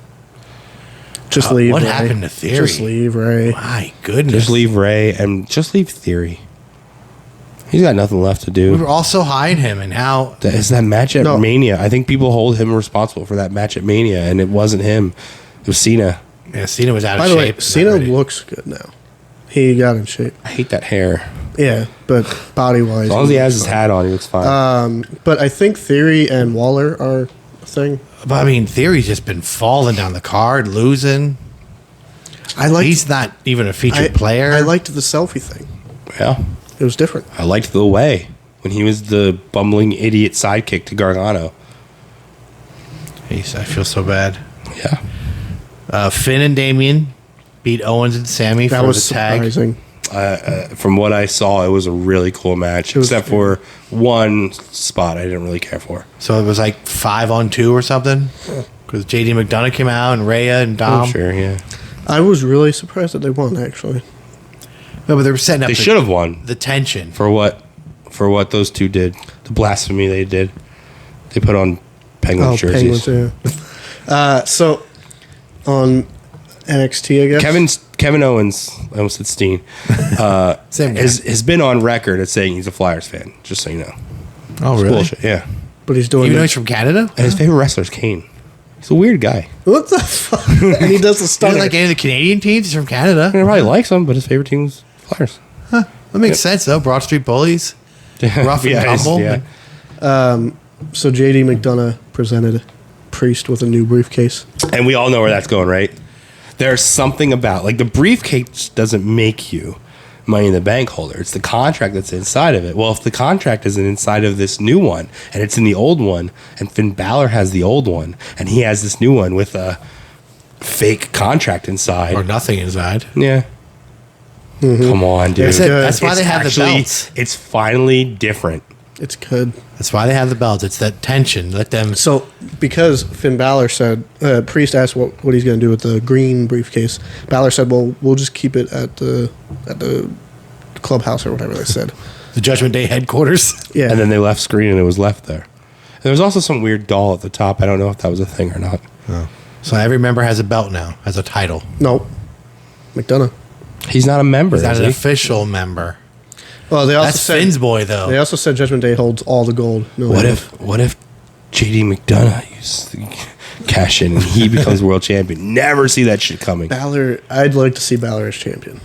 [SPEAKER 2] Just leave.
[SPEAKER 3] What
[SPEAKER 2] Ray.
[SPEAKER 3] happened to Theory?
[SPEAKER 2] Just leave, Ray.
[SPEAKER 3] My goodness.
[SPEAKER 1] Just leave Ray and just leave Theory. He's got nothing left to
[SPEAKER 3] We were
[SPEAKER 1] do.
[SPEAKER 3] all so high in him, and how
[SPEAKER 1] It's that match at
[SPEAKER 2] No.
[SPEAKER 1] Mania. I think people hold him responsible for that match at Mania, and it wasn't him. It was Cena.
[SPEAKER 3] Cena was out
[SPEAKER 2] By
[SPEAKER 3] of
[SPEAKER 2] the
[SPEAKER 3] shape.
[SPEAKER 2] way, Cena looks good now. He got in shape.
[SPEAKER 1] I hate that hair.
[SPEAKER 2] Yeah, but body wise.
[SPEAKER 1] As long as he has his hat on, he looks fine.
[SPEAKER 2] But I think Theory and Waller are a thing.
[SPEAKER 3] But I mean, Theory's just been falling down the card, losing.
[SPEAKER 2] I liked.
[SPEAKER 3] He's not even a featured player.
[SPEAKER 2] I liked the selfie thing.
[SPEAKER 1] Yeah.
[SPEAKER 2] It was different.
[SPEAKER 1] I liked the way when he was the bumbling idiot sidekick to Gargano.
[SPEAKER 3] I feel so bad.
[SPEAKER 1] Yeah.
[SPEAKER 3] Finn and Damien beat Owens and Sammy
[SPEAKER 2] That
[SPEAKER 3] for
[SPEAKER 2] was
[SPEAKER 3] the tag.
[SPEAKER 2] surprising.
[SPEAKER 1] From what I saw, it was a really cool match,
[SPEAKER 2] was-
[SPEAKER 1] except for one spot I didn't really care for.
[SPEAKER 3] So it was like 5-on-2 or something. Because J.D. McDonough came out and Rhea and Dom.
[SPEAKER 1] I'm sure, yeah.
[SPEAKER 2] I was really surprised that they won, actually.
[SPEAKER 3] No, but they were setting up.
[SPEAKER 1] They should have won
[SPEAKER 3] the tension
[SPEAKER 1] for what those two did. The blasphemy they did. They put on Penguins jerseys.
[SPEAKER 2] Penguins, yeah. So on NXT, I guess.
[SPEAKER 1] Kevin Owens, I almost said Steen,
[SPEAKER 3] Same guy.
[SPEAKER 1] has been on record as saying he's a Flyers fan. Just so you know.
[SPEAKER 3] Oh,
[SPEAKER 1] It's
[SPEAKER 3] really?
[SPEAKER 1] bullshit. Yeah.
[SPEAKER 2] But he's doing
[SPEAKER 3] Even though he's from Canada?
[SPEAKER 1] And his favorite wrestler is Kane. He's a weird guy.
[SPEAKER 2] What the fuck? And he does the
[SPEAKER 3] He
[SPEAKER 2] stunner.
[SPEAKER 3] doesn't like any of the Canadian teams. He's from Canada.
[SPEAKER 1] He probably likes him, but his favorite team was Flyers.
[SPEAKER 3] That makes sense, though. Broad Street Bullies. Rough and tumble.
[SPEAKER 1] Yeah.
[SPEAKER 2] So JD McDonough presented Priest with a new briefcase.
[SPEAKER 1] And we all know where that's going, right? There's something about, like, the briefcase doesn't make you Money in the Bank holder. It's the contract that's inside of it. Well, if the contract isn't inside of this new one, and it's in the old one, and Finn Balor has the old one, and he has this new one with a fake contract inside.
[SPEAKER 3] Or nothing inside.
[SPEAKER 1] Yeah. Come on, dude.
[SPEAKER 3] That's why they have the belts.
[SPEAKER 1] It's finally different.
[SPEAKER 2] It's good.
[SPEAKER 3] That's why they have the belts. It's that tension. Let them.
[SPEAKER 2] So, because Finn Balor said, Priest asked what he's going to do with the green briefcase. Balor said, "Well, we'll just keep it at the clubhouse or whatever they said."
[SPEAKER 3] The Judgment Day headquarters.
[SPEAKER 2] Yeah,
[SPEAKER 1] And then they left screen and it was left there. And there was also some weird doll at the top. I don't know if that was a thing or not.
[SPEAKER 3] So every member has a belt now, has a title.
[SPEAKER 2] no, McDonough.
[SPEAKER 1] He's not a member,
[SPEAKER 3] He's not
[SPEAKER 1] is
[SPEAKER 3] an
[SPEAKER 1] he?
[SPEAKER 3] official member.
[SPEAKER 2] Well, they also
[SPEAKER 3] That's
[SPEAKER 2] said
[SPEAKER 3] Finn's boy, though.
[SPEAKER 2] they also said Judgment Day holds all the gold. No,
[SPEAKER 1] What
[SPEAKER 2] they
[SPEAKER 1] if JD McDonough used to cash in and he becomes world champion? Never see that shit coming.
[SPEAKER 2] Balor? I'd like to see Balor as champion.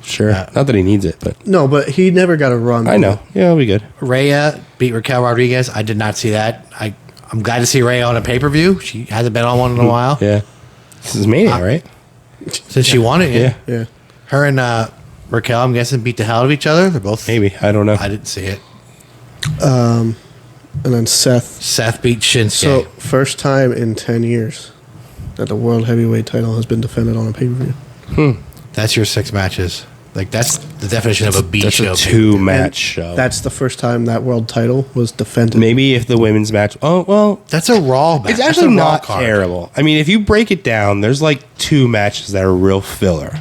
[SPEAKER 1] Sure. Not that he needs it, but
[SPEAKER 2] No, but he never got a run.
[SPEAKER 1] I know. Yeah, it'll be good.
[SPEAKER 3] Rhea beat Raquel Rodriguez. I did not see that. I'm glad to see Rhea on a pay-per-view. She hasn't been on one in a while.
[SPEAKER 1] Yeah. This is Mania, right?
[SPEAKER 3] Since she won it, yeah.
[SPEAKER 2] Yeah.
[SPEAKER 3] Her and Raquel, I'm guessing, beat the hell out of each other. They're both...
[SPEAKER 1] Maybe. I don't know.
[SPEAKER 3] I didn't see it.
[SPEAKER 2] And then Seth.
[SPEAKER 3] Seth beat Shinsuke.
[SPEAKER 2] So, first time in 10 years that the World Heavyweight title has been defended on a pay-per-view.
[SPEAKER 3] That's your 6 matches. Like, that's the definition of a B
[SPEAKER 1] That's
[SPEAKER 3] show.
[SPEAKER 1] a 2-match show.
[SPEAKER 2] That's the first time that world title was defended.
[SPEAKER 1] Maybe if the women's match... Oh, well...
[SPEAKER 3] That's a Raw match.
[SPEAKER 1] It's
[SPEAKER 3] That's
[SPEAKER 1] actually
[SPEAKER 3] a Raw
[SPEAKER 1] not
[SPEAKER 3] card.
[SPEAKER 1] terrible. I mean, if you break it down, there's like 2 matches that are real filler.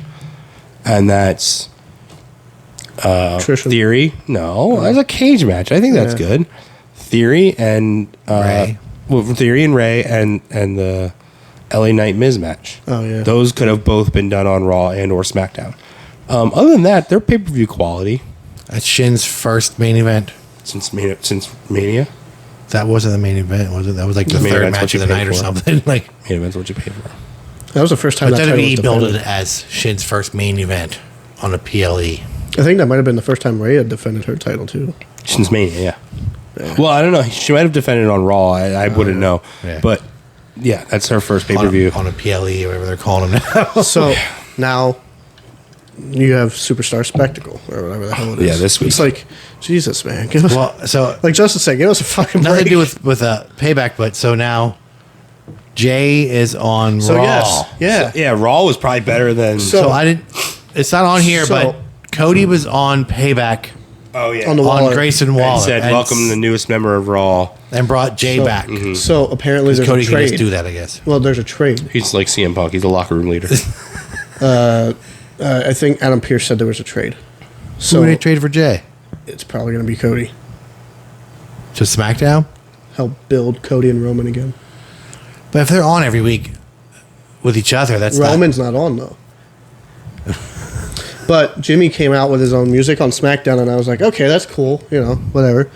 [SPEAKER 1] And that's
[SPEAKER 2] Trish and-
[SPEAKER 1] Theory. No, that's a cage match. I think that's
[SPEAKER 2] Yeah.
[SPEAKER 1] good. Theory and
[SPEAKER 3] Ray.
[SPEAKER 1] Well, Theory and Ray and the LA Knight Miz match.
[SPEAKER 2] Oh, yeah.
[SPEAKER 1] Those could have both been done on Raw and or SmackDown. Other than that, they're pay-per-view quality
[SPEAKER 3] That's Shin's first main event.
[SPEAKER 1] since Mania.
[SPEAKER 3] That wasn't the main event, was it? That was like the
[SPEAKER 1] Main
[SPEAKER 3] third
[SPEAKER 1] event's what
[SPEAKER 3] match
[SPEAKER 1] you
[SPEAKER 3] of the
[SPEAKER 1] pay
[SPEAKER 3] night or
[SPEAKER 1] for.
[SPEAKER 3] something. Like,
[SPEAKER 1] Main event's what you pay for.
[SPEAKER 2] That was the first time
[SPEAKER 3] but
[SPEAKER 2] that title was
[SPEAKER 3] WWE billed
[SPEAKER 2] defended.
[SPEAKER 3] it as Shin's first main event on a PLE.
[SPEAKER 2] I think that might have been the first time Rhea defended her title, too.
[SPEAKER 1] Since Mania, yeah. Well, I don't know. She might have defended on Raw. I wouldn't know.
[SPEAKER 3] Yeah.
[SPEAKER 1] But, yeah, that's her first pay-per-view.
[SPEAKER 3] On a PLE or whatever they're calling them now.
[SPEAKER 2] So, now you have Superstar Spectacle, or whatever the hell it is.
[SPEAKER 1] Yeah, this week.
[SPEAKER 2] It's like, Jesus, man. Give us,
[SPEAKER 3] Well, so
[SPEAKER 2] like Justin said, give us a fucking
[SPEAKER 3] nothing to
[SPEAKER 2] break.
[SPEAKER 3] do with Payback, but so now Jay is on
[SPEAKER 2] So,
[SPEAKER 3] Raw.
[SPEAKER 2] yes. Yeah.
[SPEAKER 1] Yeah, Raw was probably better than...
[SPEAKER 3] So I didn't. It's not on here,
[SPEAKER 2] So-
[SPEAKER 3] but Cody was on Payback
[SPEAKER 1] oh, yeah.
[SPEAKER 2] On the
[SPEAKER 3] on
[SPEAKER 2] Waller.
[SPEAKER 3] Grayson Waller
[SPEAKER 1] And said, welcome the newest member of Raw.
[SPEAKER 3] and brought Jay
[SPEAKER 2] So-
[SPEAKER 3] back.
[SPEAKER 2] So, apparently there's
[SPEAKER 3] Cody
[SPEAKER 2] a
[SPEAKER 3] can
[SPEAKER 2] trade.
[SPEAKER 3] just do that, I guess.
[SPEAKER 2] Well, there's a trade.
[SPEAKER 1] He's like CM Punk. He's a locker room leader.
[SPEAKER 2] I think Adam Pearce said there was a trade.
[SPEAKER 3] So
[SPEAKER 2] So,
[SPEAKER 3] who would they trade for Jay?
[SPEAKER 2] it's probably going to be Cody.
[SPEAKER 3] To SmackDown?
[SPEAKER 2] Help build Cody and Roman again.
[SPEAKER 3] But if they're on every week with each other, that's
[SPEAKER 2] Roman's not on, though. But Jimmy came out with his own music on SmackDown, and I was like, okay, that's cool. You know, whatever.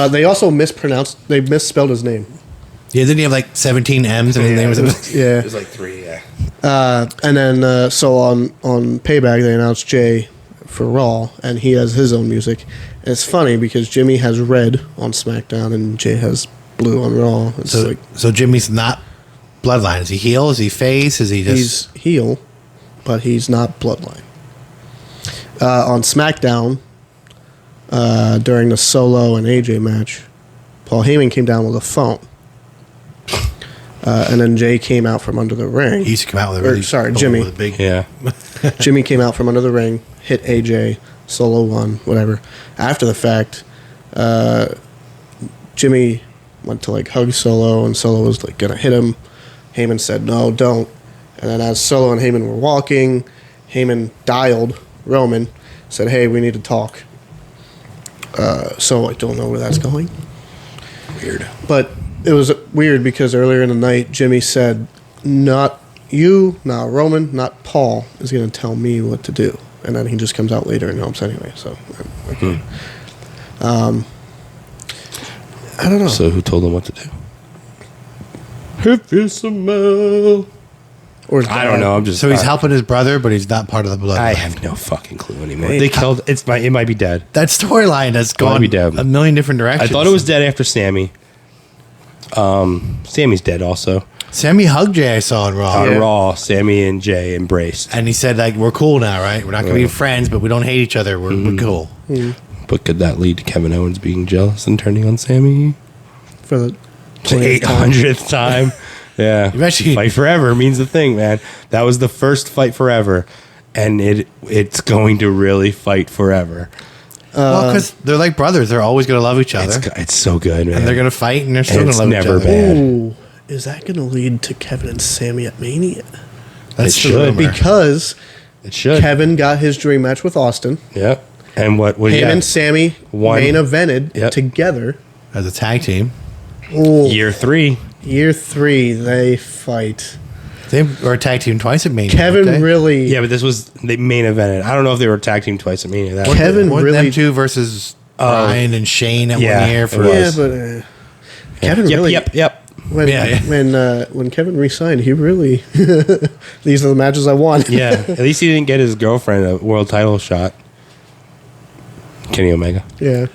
[SPEAKER 2] They also misspelled his name.
[SPEAKER 3] Yeah, didn't he have like 17 M's and his name was
[SPEAKER 2] Yeah.
[SPEAKER 1] There's like 3, yeah.
[SPEAKER 2] And then, so on Payback, they announced Jay for Raw, and he has his own music. And it's funny because Jimmy has red on SmackDown, and Jay has blue on Raw. It's
[SPEAKER 3] so,
[SPEAKER 2] like
[SPEAKER 3] so Jimmy's not Bloodline. Is he heel? Is he face? Is he just...
[SPEAKER 2] he's heel, but he's not Bloodline. On SmackDown, during the Solo and AJ match, Paul Heyman came down with a phone. And then Jay came out from under the ring.
[SPEAKER 3] He used to come out with a really...
[SPEAKER 2] Jimmy.
[SPEAKER 3] With a big...
[SPEAKER 1] Yeah.
[SPEAKER 2] Jimmy came out from under the ring, hit AJ, Solo won, whatever. After the fact, Jimmy went to like hug Solo, and Solo was like gonna hit him. Heyman said, "No, don't." And then as Solo and Heyman were walking, Heyman dialed Roman, said, "Hey, we need to talk." So I don't know where that's going.
[SPEAKER 1] Weird.
[SPEAKER 2] But it was weird because earlier in the night, Jimmy said, "Not you, not Roman, not Paul is going to tell me what to do." And then he just comes out later and helps anyway. So, okay. I don't know.
[SPEAKER 1] So who told him what to do?
[SPEAKER 2] If you smell. Or his
[SPEAKER 1] I don't
[SPEAKER 2] dad.
[SPEAKER 1] know. I'm just.
[SPEAKER 3] So he's helping his brother, but he's not part of the blood.
[SPEAKER 1] I have no fucking clue anymore.
[SPEAKER 2] Hey,
[SPEAKER 1] They killed. It might be dead.
[SPEAKER 3] That storyline has gone
[SPEAKER 1] be dead.
[SPEAKER 3] a million different
[SPEAKER 1] I
[SPEAKER 3] directions.
[SPEAKER 1] thought it was dead after Sammy. Sammy's dead also.
[SPEAKER 3] Sammy hugged Jay. I saw on Raw,
[SPEAKER 1] On Raw, Sammy and Jay embraced.
[SPEAKER 3] and he said like, "We're cool now, right? We're not gonna be friends, but we don't hate each other. We're cool."
[SPEAKER 1] But could that lead to Kevin Owens being jealous and turning on Sammy?
[SPEAKER 2] For the
[SPEAKER 1] 800th time. Yeah.
[SPEAKER 3] Eventually-
[SPEAKER 1] Fight forever means the thing, man. That was the first fight forever. And it's going to really fight forever.
[SPEAKER 3] Well, because they're like brothers. They're always gonna love each other,
[SPEAKER 1] It's so good, man.
[SPEAKER 3] and they're gonna fight, and they're still
[SPEAKER 1] And
[SPEAKER 3] gonna
[SPEAKER 1] it's
[SPEAKER 3] love each
[SPEAKER 1] never
[SPEAKER 3] other.
[SPEAKER 1] bad.
[SPEAKER 2] Ooh, is that going to lead to Kevin and Sammy at Mania?
[SPEAKER 3] That's
[SPEAKER 1] It
[SPEAKER 3] the
[SPEAKER 1] should.
[SPEAKER 3] rumor.
[SPEAKER 2] Because
[SPEAKER 1] It should.
[SPEAKER 2] Kevin got his dream match with Austin.
[SPEAKER 1] Yeah. And what do you
[SPEAKER 2] Him
[SPEAKER 1] got?
[SPEAKER 2] and Sammy
[SPEAKER 1] One.
[SPEAKER 2] main evented
[SPEAKER 1] Yep.
[SPEAKER 2] together.
[SPEAKER 3] as a tag team.
[SPEAKER 2] Ooh,
[SPEAKER 1] Year 3.
[SPEAKER 2] year 3, they fight.
[SPEAKER 3] They were a tag team twice at Mania.
[SPEAKER 2] Kevin
[SPEAKER 3] weren't they?
[SPEAKER 2] really.
[SPEAKER 1] Yeah, but this was the main evented. I don't know if they were tag team twice at Mania. That
[SPEAKER 2] Kevin
[SPEAKER 3] Weren't
[SPEAKER 2] really-
[SPEAKER 3] them two versus Brian and Shane at
[SPEAKER 1] yeah,
[SPEAKER 3] one year
[SPEAKER 1] it
[SPEAKER 3] for
[SPEAKER 2] Yeah,
[SPEAKER 1] was.
[SPEAKER 2] but Kevin
[SPEAKER 1] Yep,
[SPEAKER 2] really.
[SPEAKER 1] yep.
[SPEAKER 2] When
[SPEAKER 3] Yeah, yeah.
[SPEAKER 2] when Kevin resigned, he really. These are the matches I want.
[SPEAKER 1] Yeah. At least he didn't get his girlfriend a world title shot. Kenny Omega.
[SPEAKER 2] Yeah.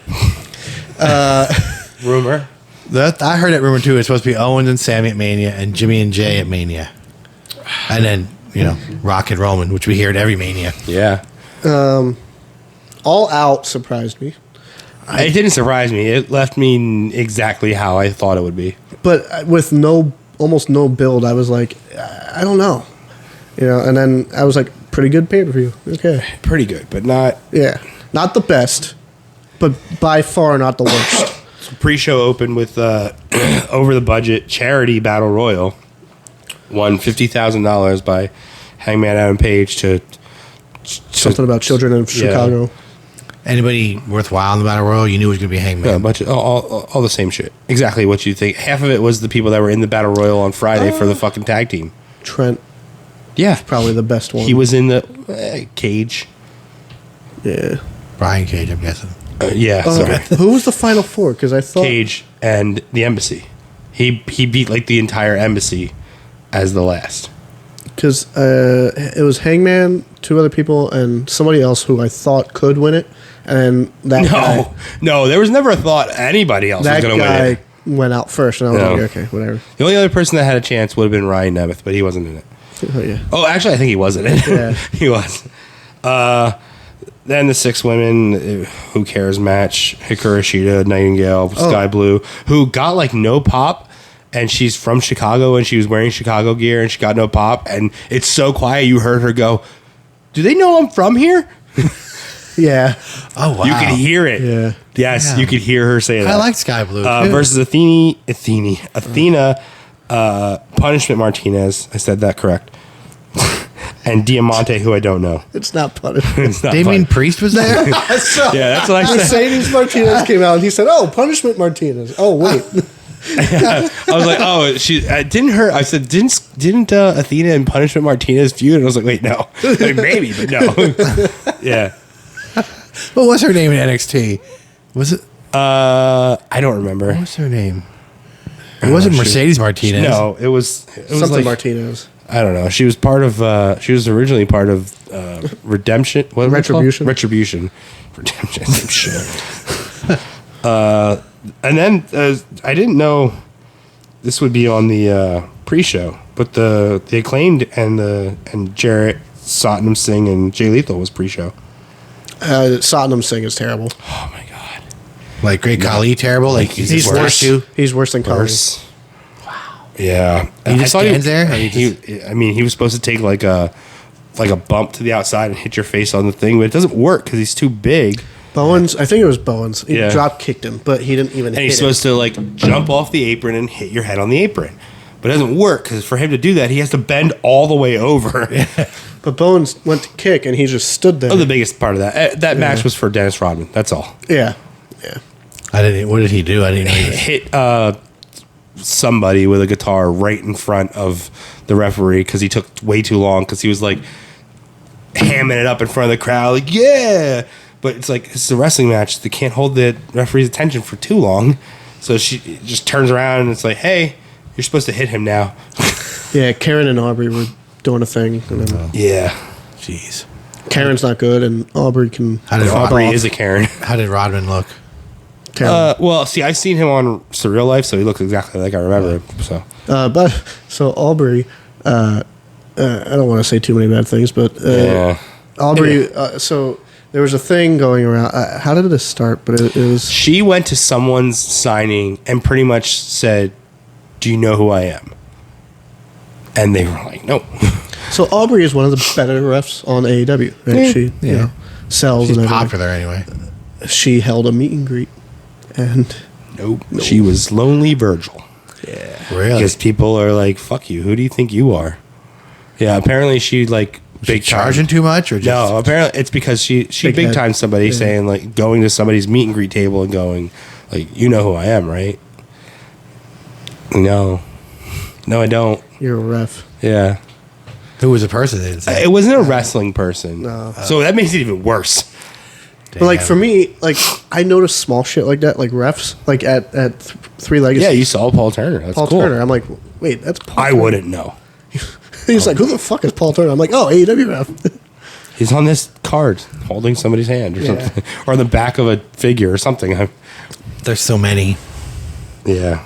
[SPEAKER 1] Rumor.
[SPEAKER 3] I heard that rumor too. It's supposed to be Owens and Sammy at Mania and Jimmy and Jay at Mania, and then Rock and Roman, which we hear at every Mania.
[SPEAKER 1] Yeah.
[SPEAKER 2] All Out surprised me,
[SPEAKER 1] It didn't surprise me. It left me exactly how I thought it would be.
[SPEAKER 2] but with almost no build, I was like, I don't know, And then I was like, pretty good pay per view. Okay.
[SPEAKER 1] Pretty good, but not.
[SPEAKER 2] Yeah, not the best, but by far not the worst.
[SPEAKER 1] Pre-show opened with over the budget charity battle royal. Won $50,000 by Hangman Adam Page to
[SPEAKER 2] Something about children of Chicago.
[SPEAKER 3] Anybody worthwhile in the Battle Royal, you knew it was going to be Hangman.
[SPEAKER 1] Yeah, a bunch of all the same shit. Exactly what you think. Half of it was the people that were in the battle royal on Friday for the fucking tag team.
[SPEAKER 2] Trent,
[SPEAKER 1] Yeah,
[SPEAKER 2] probably the best one.
[SPEAKER 1] he was in the Cage.
[SPEAKER 2] Yeah.
[SPEAKER 3] Brian Cage, I'm guessing.
[SPEAKER 1] Yeah, sorry.
[SPEAKER 2] Who was the final four? Because I thought
[SPEAKER 1] Cage and the Embassy. He beat like the entire Embassy as the last.
[SPEAKER 2] because it was Hangman, two other people, and somebody else who I thought could win it, and that guy,
[SPEAKER 1] No, there was never a thought anybody else was
[SPEAKER 2] that
[SPEAKER 1] going to win
[SPEAKER 2] guy
[SPEAKER 1] it.
[SPEAKER 2] went out first, and I was
[SPEAKER 1] No.
[SPEAKER 2] like, okay, whatever.
[SPEAKER 1] The only other person that had a chance would have been Ryan Nemeth, but he wasn't in it.
[SPEAKER 2] Oh yeah,
[SPEAKER 1] Oh, actually, I think he was in it.
[SPEAKER 2] Yeah.
[SPEAKER 1] He was. Then the 6 women, who cares match, Hikaru Shida, Nightingale, Sky Blue, who got like no pop, and she's from Chicago, and she was wearing Chicago gear, and she got no pop, and it's so quiet, you heard her go, do they know I'm from here?
[SPEAKER 2] yeah,
[SPEAKER 3] Oh, wow.
[SPEAKER 1] You could hear it.
[SPEAKER 2] Yeah.
[SPEAKER 1] Yes,
[SPEAKER 3] Yeah.
[SPEAKER 1] you could hear her say that.
[SPEAKER 3] I like Sky Blue. too.
[SPEAKER 1] Versus Athena, Punishment Martinez. I said that correct. And Diamante, who I don't know.
[SPEAKER 2] it's not punishment.
[SPEAKER 1] It's not
[SPEAKER 3] Damian
[SPEAKER 1] fun.
[SPEAKER 3] Priest was there?
[SPEAKER 1] Yeah, that's what I said.
[SPEAKER 2] Mercedes Martinez came out, and he said, "Oh, punishment Martinez." Oh wait,
[SPEAKER 1] I was like, oh, she didn't her. I said, didn't Athena and Punishment Martinez feud? And I was like, wait, no, like, maybe, but no. Yeah,
[SPEAKER 3] What was her name in NXT? Was it?
[SPEAKER 1] I don't remember.
[SPEAKER 3] What was her name? It wasn't Mercedes Martinez.
[SPEAKER 1] No, it was
[SPEAKER 2] something
[SPEAKER 1] like,
[SPEAKER 2] Martinez.
[SPEAKER 1] I don't know. She was part of. She was originally part of Redemption. What was it called?
[SPEAKER 2] Retribution.
[SPEAKER 1] Retribution. Redemption. Shit. And then I didn't know this would be on the pre-show, but the Acclaimed and Jarrett, Satnam Singh, and Jay Lethal was pre-show.
[SPEAKER 2] Satnam Singh is terrible.
[SPEAKER 1] Oh my god.
[SPEAKER 3] Like Great Khali, terrible. Like
[SPEAKER 2] He's
[SPEAKER 3] worse.
[SPEAKER 2] worse.
[SPEAKER 3] You.
[SPEAKER 2] He's worse than Khali.
[SPEAKER 1] Worse. Wow. Yeah.
[SPEAKER 3] He just stands there? Or he
[SPEAKER 1] He was supposed to take like a bump to the outside and hit your face on the thing, but it doesn't work because he's too big.
[SPEAKER 2] Bowens, I think it was Bowens. He
[SPEAKER 1] Yeah.
[SPEAKER 2] drop kicked him, but he didn't even
[SPEAKER 1] And
[SPEAKER 2] hit
[SPEAKER 1] he's supposed to like jump off the apron and hit your head on the apron. But it doesn't work because for him to do that, he has to bend all the way over.
[SPEAKER 2] But Bowens went to kick, and he just stood there.
[SPEAKER 1] Oh, the biggest part of that. That match was for Dennis Rodman. That's all.
[SPEAKER 2] Yeah.
[SPEAKER 3] I didn't. What did he do? I didn't know. He was,
[SPEAKER 1] Hit somebody with a guitar right in front of the referee because he took way too long because he was like hamming it up in front of the crowd. Like, yeah. But it's like, it's a wrestling match. They can't hold the referee's attention for too long. So she just turns around and it's like, hey, you're supposed to hit him now.
[SPEAKER 2] Yeah, Karen and Aubrey were doing a thing. And then
[SPEAKER 1] Yeah.
[SPEAKER 3] jeez.
[SPEAKER 2] Karen's not good, and Aubrey can.
[SPEAKER 3] How did
[SPEAKER 1] Aubrey
[SPEAKER 3] Rodman?
[SPEAKER 1] is a Karen.
[SPEAKER 3] How did Rodman look?
[SPEAKER 2] Karen.
[SPEAKER 1] Well, see, I've seen him on Surreal Life, so he looks exactly like I remember him. So
[SPEAKER 2] But so Aubrey, I don't want to say too many bad things, but
[SPEAKER 1] yeah,
[SPEAKER 2] Aubrey. So there was a thing going around. How did this start? But it was
[SPEAKER 1] she went to someone's signing and pretty much said, "Do you know who I am?" And they were like, "No."
[SPEAKER 2] so Aubrey is one of the better refs on AEW. Right?
[SPEAKER 1] Yeah.
[SPEAKER 2] She you know, sells
[SPEAKER 3] She's
[SPEAKER 2] and everything.
[SPEAKER 3] popular anyway.
[SPEAKER 2] She held a meet and greet, and
[SPEAKER 1] Nope. She was Lonely Virgil.
[SPEAKER 3] Really?
[SPEAKER 1] Because people are like, "Fuck you. Who do you think you are?" Yeah. Apparently, she like
[SPEAKER 3] Big charging too much, or just
[SPEAKER 1] No, apparently it's because she
[SPEAKER 2] Big
[SPEAKER 1] big
[SPEAKER 2] head.
[SPEAKER 1] time somebody
[SPEAKER 2] Yeah.
[SPEAKER 1] saying like going to somebody's meet and greet table and going like, "You know who I am, right?" No, I don't.
[SPEAKER 2] you're a ref.
[SPEAKER 1] Yeah.
[SPEAKER 3] who was the person? They didn't say.
[SPEAKER 1] It wasn't a wrestling person.
[SPEAKER 2] No.
[SPEAKER 1] So that makes it even worse.
[SPEAKER 2] But like for me, like I notice small shit like that, like refs, like at Three Legacy.
[SPEAKER 1] Yeah, you saw Paul Turner. That's
[SPEAKER 2] Paul
[SPEAKER 1] cool.
[SPEAKER 2] Turner. I'm like, wait, that's Paul.
[SPEAKER 1] I
[SPEAKER 2] Turner.
[SPEAKER 1] wouldn't know.
[SPEAKER 2] He's like, who the fuck is Paul Turner? I'm like, oh, AEW ref.
[SPEAKER 1] He's on this card holding somebody's hand or
[SPEAKER 2] Yeah.
[SPEAKER 1] something. Or on the back of a figure or something.
[SPEAKER 3] There's so many.
[SPEAKER 1] Yeah.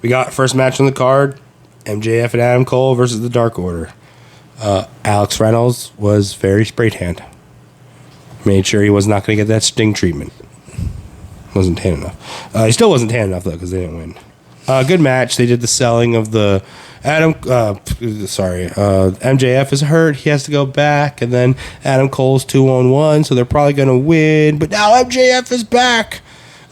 [SPEAKER 1] We got first match on the card. MJF and Adam Cole versus the Dark Order. Alex Reynolds was very spray tanned. Made sure he was not going to get that sting treatment. Wasn't tan enough. He still wasn't tan enough though because they didn't win. Good match. They did the selling of the MJF is hurt. He has to go back, and then Adam Cole's 2-on-1, so they're probably going to win. But now MJF is back.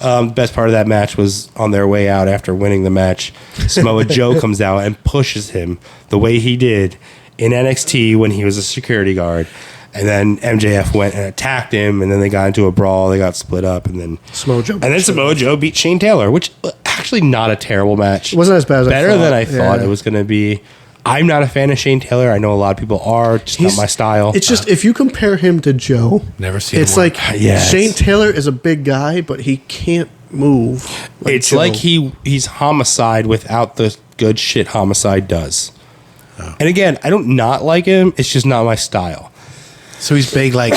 [SPEAKER 1] Best part of that match was on their way out after winning the match. Samoa Joe comes out and pushes him the way he did in NXT when he was a security guard. And then MJF went and attacked him, and then they got into a brawl. They got split up, and then
[SPEAKER 2] Samoa Joe.
[SPEAKER 1] and then Samoa Joe beat Shane Taylor, which actually not a terrible match.
[SPEAKER 2] It wasn't as bad as
[SPEAKER 1] Better
[SPEAKER 2] I thought.
[SPEAKER 1] than I thought
[SPEAKER 2] Yeah.
[SPEAKER 1] it was going to be. I'm not a fan of Shane Taylor. I know a lot of people are. Just not my style.
[SPEAKER 2] It's just if you compare him to Joe,
[SPEAKER 3] Never seen
[SPEAKER 2] it's
[SPEAKER 3] him work.
[SPEAKER 2] like
[SPEAKER 1] Yes.
[SPEAKER 2] Shane Taylor is a big guy, but he can't move.
[SPEAKER 1] It's
[SPEAKER 2] Joe.
[SPEAKER 1] like he's Homicide without the good shit Homicide does.
[SPEAKER 3] Oh.
[SPEAKER 1] And again, I don't not like him. It's just not my style.
[SPEAKER 3] So he's big, like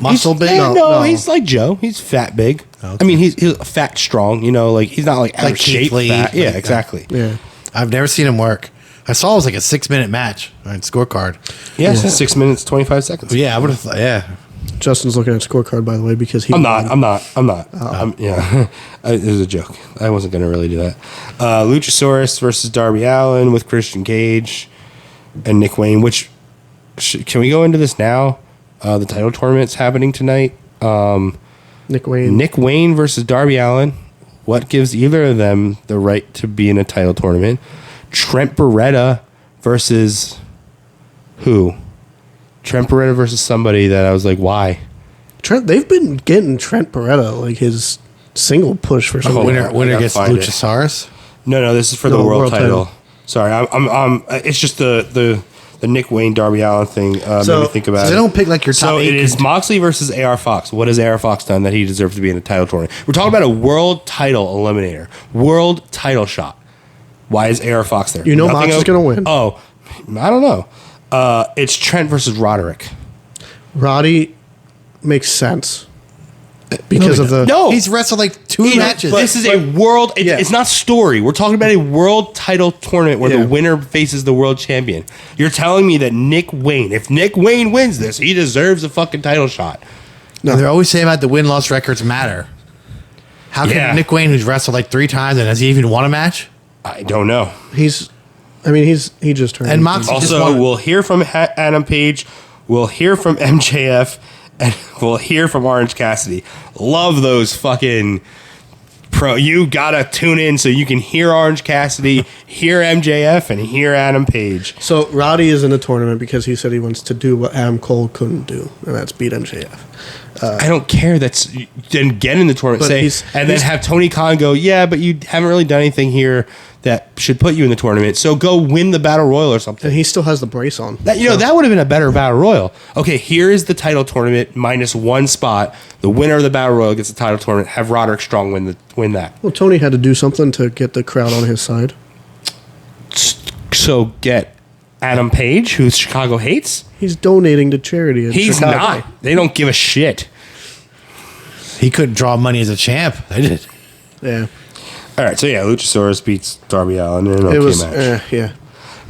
[SPEAKER 3] muscle big.
[SPEAKER 1] No,
[SPEAKER 2] No.
[SPEAKER 1] he's like Joe. He's fat big.
[SPEAKER 3] Okay.
[SPEAKER 1] I mean, he's fat strong. You know, like he's not like out
[SPEAKER 3] Like
[SPEAKER 1] of shape.
[SPEAKER 3] Keith Lee,
[SPEAKER 1] Fat. Yeah,
[SPEAKER 3] like that.
[SPEAKER 1] exactly.
[SPEAKER 2] Yeah.
[SPEAKER 3] I've never seen him work. I saw it was like a 6-minute match on scorecard.
[SPEAKER 1] Yeah, it's 6 minutes 25 seconds.
[SPEAKER 3] Yeah, I would have thought. Yeah,
[SPEAKER 2] Justin's looking at scorecard, by the way, because he.
[SPEAKER 1] I'm not. Yeah, it was a joke. I wasn't going to really do that. Luchasaurus versus Darby Allin with Christian Cage and Nick Wayne. Which can we go into this now? The title tournament's happening tonight.
[SPEAKER 2] Nick Wayne.
[SPEAKER 1] Nick Wayne versus Darby Allin. What gives either of them the right to be in a title tournament? Trent Beretta versus who? Trent Beretta versus somebody that I was like, why?
[SPEAKER 2] Trent. They've been getting Trent Beretta like his single push for some
[SPEAKER 1] Oh,
[SPEAKER 2] reason.
[SPEAKER 1] I
[SPEAKER 3] winner
[SPEAKER 1] gotta
[SPEAKER 3] gets
[SPEAKER 1] find it.
[SPEAKER 3] Luchasaurus.
[SPEAKER 1] No, this is for the
[SPEAKER 2] No,
[SPEAKER 1] world
[SPEAKER 2] world
[SPEAKER 1] title.
[SPEAKER 2] title.
[SPEAKER 1] Sorry, I'm. It's just the Nick Wayne Darby Allin thing. Made me think about
[SPEAKER 3] So
[SPEAKER 1] it.
[SPEAKER 3] they don't pick like your top
[SPEAKER 1] So
[SPEAKER 3] 8.
[SPEAKER 1] it is Moxley versus AR Fox. What has AR Fox done that he deserves to be in a title tournament? We're talking about a world title eliminator, world title shot. Why is AR Fox there?
[SPEAKER 2] You know
[SPEAKER 1] Nothing
[SPEAKER 2] Mox is gonna win.
[SPEAKER 1] Oh, I don't know. It's Trent versus Roderick.
[SPEAKER 2] Roddy makes sense because of the.
[SPEAKER 1] No,
[SPEAKER 3] He's wrestled like 2 matches.
[SPEAKER 1] This is a world.
[SPEAKER 2] Yeah.
[SPEAKER 1] It's not story. We're talking about a world title tournament where
[SPEAKER 2] Yeah.
[SPEAKER 1] the winner faces the world champion. You're telling me that Nick Wayne, if Nick Wayne wins this, he deserves a fucking title shot.
[SPEAKER 3] No, they're always saying about the win-loss records matter. How can
[SPEAKER 1] Yeah.
[SPEAKER 3] Nick Wayne, who's wrestled like 3 times, and has he even won a match?
[SPEAKER 1] I don't know.
[SPEAKER 2] He just turned.
[SPEAKER 3] And Mox- He just
[SPEAKER 1] Also,
[SPEAKER 3] won.
[SPEAKER 1] we'll hear from Adam Page. We'll hear from MJF, and we'll hear from Orange Cassidy. Love those fucking you gotta tune in so you can hear Orange Cassidy, hear MJF, and hear Adam Page.
[SPEAKER 2] So Roddy is in the tournament because he said he wants to do what Adam Cole couldn't do, and that's beat MJF.
[SPEAKER 1] I don't care. Then get in the tournament,
[SPEAKER 2] But
[SPEAKER 1] then have Tony Khan go, yeah, but you haven't really done anything here that should put you in the tournament. So go win the Battle Royal or something.
[SPEAKER 2] And he still has the brace on.
[SPEAKER 1] That would have been a better Battle Royal. Okay, here is the title tournament minus one spot. The winner of the Battle Royal gets the title tournament. Have Roderick Strong win that.
[SPEAKER 2] Well, Tony had to do something to get the crowd on his side.
[SPEAKER 1] So get Adam Page, who Chicago hates.
[SPEAKER 2] He's donating to charity.
[SPEAKER 1] He's
[SPEAKER 2] Chicago.
[SPEAKER 1] not. They don't give a shit.
[SPEAKER 3] He couldn't draw money as a champ. They did.
[SPEAKER 2] Yeah.
[SPEAKER 1] All right, so yeah, Luchasaurus beats Darby Allin in an okay
[SPEAKER 2] It was,
[SPEAKER 1] match.
[SPEAKER 2] yeah.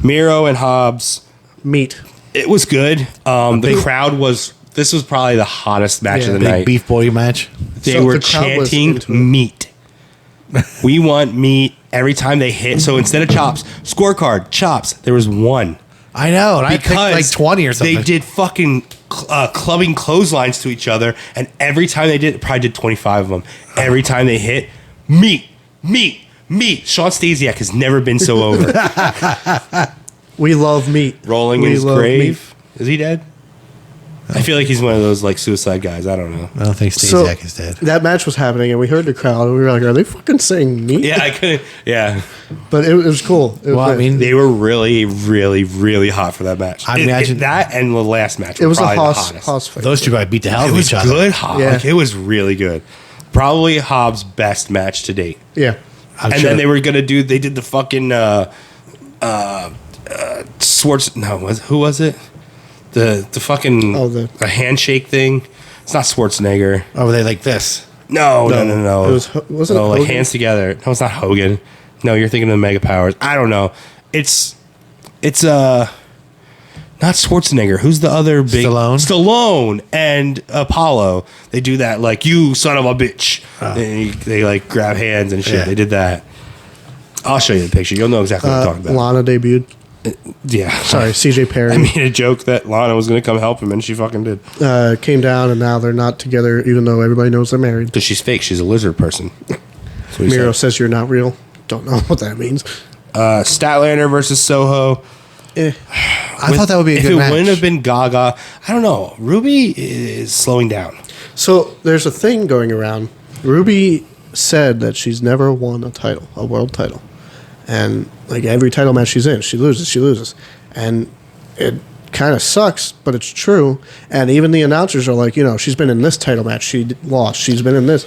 [SPEAKER 1] Miro and Hobbs.
[SPEAKER 2] Meat.
[SPEAKER 1] It was good. The crowd was. This was probably the hottest match of the
[SPEAKER 3] Big
[SPEAKER 1] night.
[SPEAKER 3] beef boy match.
[SPEAKER 1] They
[SPEAKER 2] So
[SPEAKER 1] were
[SPEAKER 2] the crowd was
[SPEAKER 1] chanting
[SPEAKER 2] into it.
[SPEAKER 1] meat. We want meat every time they hit. So instead of chops, scorecard, chops, there was one.
[SPEAKER 3] I know. And I picked like 20 or something.
[SPEAKER 1] They did fucking clubbing clotheslines to each other, and every time they did, probably did 25 of them. Every time they hit, meat. Sean Stasiak has never been so over.
[SPEAKER 2] We love meat.
[SPEAKER 1] Rolling
[SPEAKER 2] We
[SPEAKER 1] in his
[SPEAKER 2] love
[SPEAKER 1] grave. Is he dead? I feel like he's one of those like suicide guys. I don't know.
[SPEAKER 3] I don't think Stasiak is dead.
[SPEAKER 2] That match was happening, and we heard the crowd, and we were like, "Are they fucking saying meat?"
[SPEAKER 1] Yeah, I couldn't. Yeah,
[SPEAKER 2] But it was cool. It was
[SPEAKER 3] Well, I
[SPEAKER 2] great.
[SPEAKER 3] mean,
[SPEAKER 1] they were really, really, really hot for that match.
[SPEAKER 3] I imagine-
[SPEAKER 1] that and the last match.
[SPEAKER 2] it was a
[SPEAKER 1] probably the
[SPEAKER 2] Hoss
[SPEAKER 1] hottest.
[SPEAKER 2] fight.
[SPEAKER 3] those two probably beat the hell
[SPEAKER 1] It
[SPEAKER 3] out of
[SPEAKER 1] was
[SPEAKER 3] each other.
[SPEAKER 1] good, Hobbs.
[SPEAKER 2] Yeah.
[SPEAKER 1] Like, it was really good. Probably Hobbs' best match to date.
[SPEAKER 2] Yeah.
[SPEAKER 3] I'm
[SPEAKER 1] And
[SPEAKER 3] sure.
[SPEAKER 1] then they were gonna do. They did the fucking Swartz. No, who was it? The fucking a handshake thing. It's not Schwarzenegger.
[SPEAKER 3] Oh, were they like this?
[SPEAKER 1] No.
[SPEAKER 2] It wasn't
[SPEAKER 1] like
[SPEAKER 2] Hogan?
[SPEAKER 1] hands together. No, it's not Hogan. No, you're thinking of the Mega Powers. I don't know. It's not Schwarzenegger. Who's the other big Stallone and Apollo. They do that like you son of a bitch. They like grab hands and shit.
[SPEAKER 3] Yeah.
[SPEAKER 1] They did that. I'll show you the picture. You'll know exactly what I'm talking about.
[SPEAKER 2] Lana debuted.
[SPEAKER 1] Yeah.
[SPEAKER 2] Sorry, CJ Perry.
[SPEAKER 1] I made a joke that Lana was going to come help him, and she fucking did.
[SPEAKER 2] Came down, and now they're not together, even though everybody knows they're married.
[SPEAKER 1] Because she's fake. She's a lizard person. That's what he
[SPEAKER 2] Miro
[SPEAKER 1] said.
[SPEAKER 2] says you're not real. Don't know what that means.
[SPEAKER 1] Statlander versus Soho.
[SPEAKER 2] Eh.
[SPEAKER 3] I thought that would be a
[SPEAKER 1] if
[SPEAKER 3] good
[SPEAKER 1] it
[SPEAKER 3] match.
[SPEAKER 1] wouldn't have been Gaga, I don't know. Ruby is slowing down.
[SPEAKER 2] So there's a thing going around. Ruby said that she's never won a world title. And like every title match she's in, she loses. And it kind of sucks, but it's true. And even the announcers are like, she's been in this title match, she lost. She's been in this,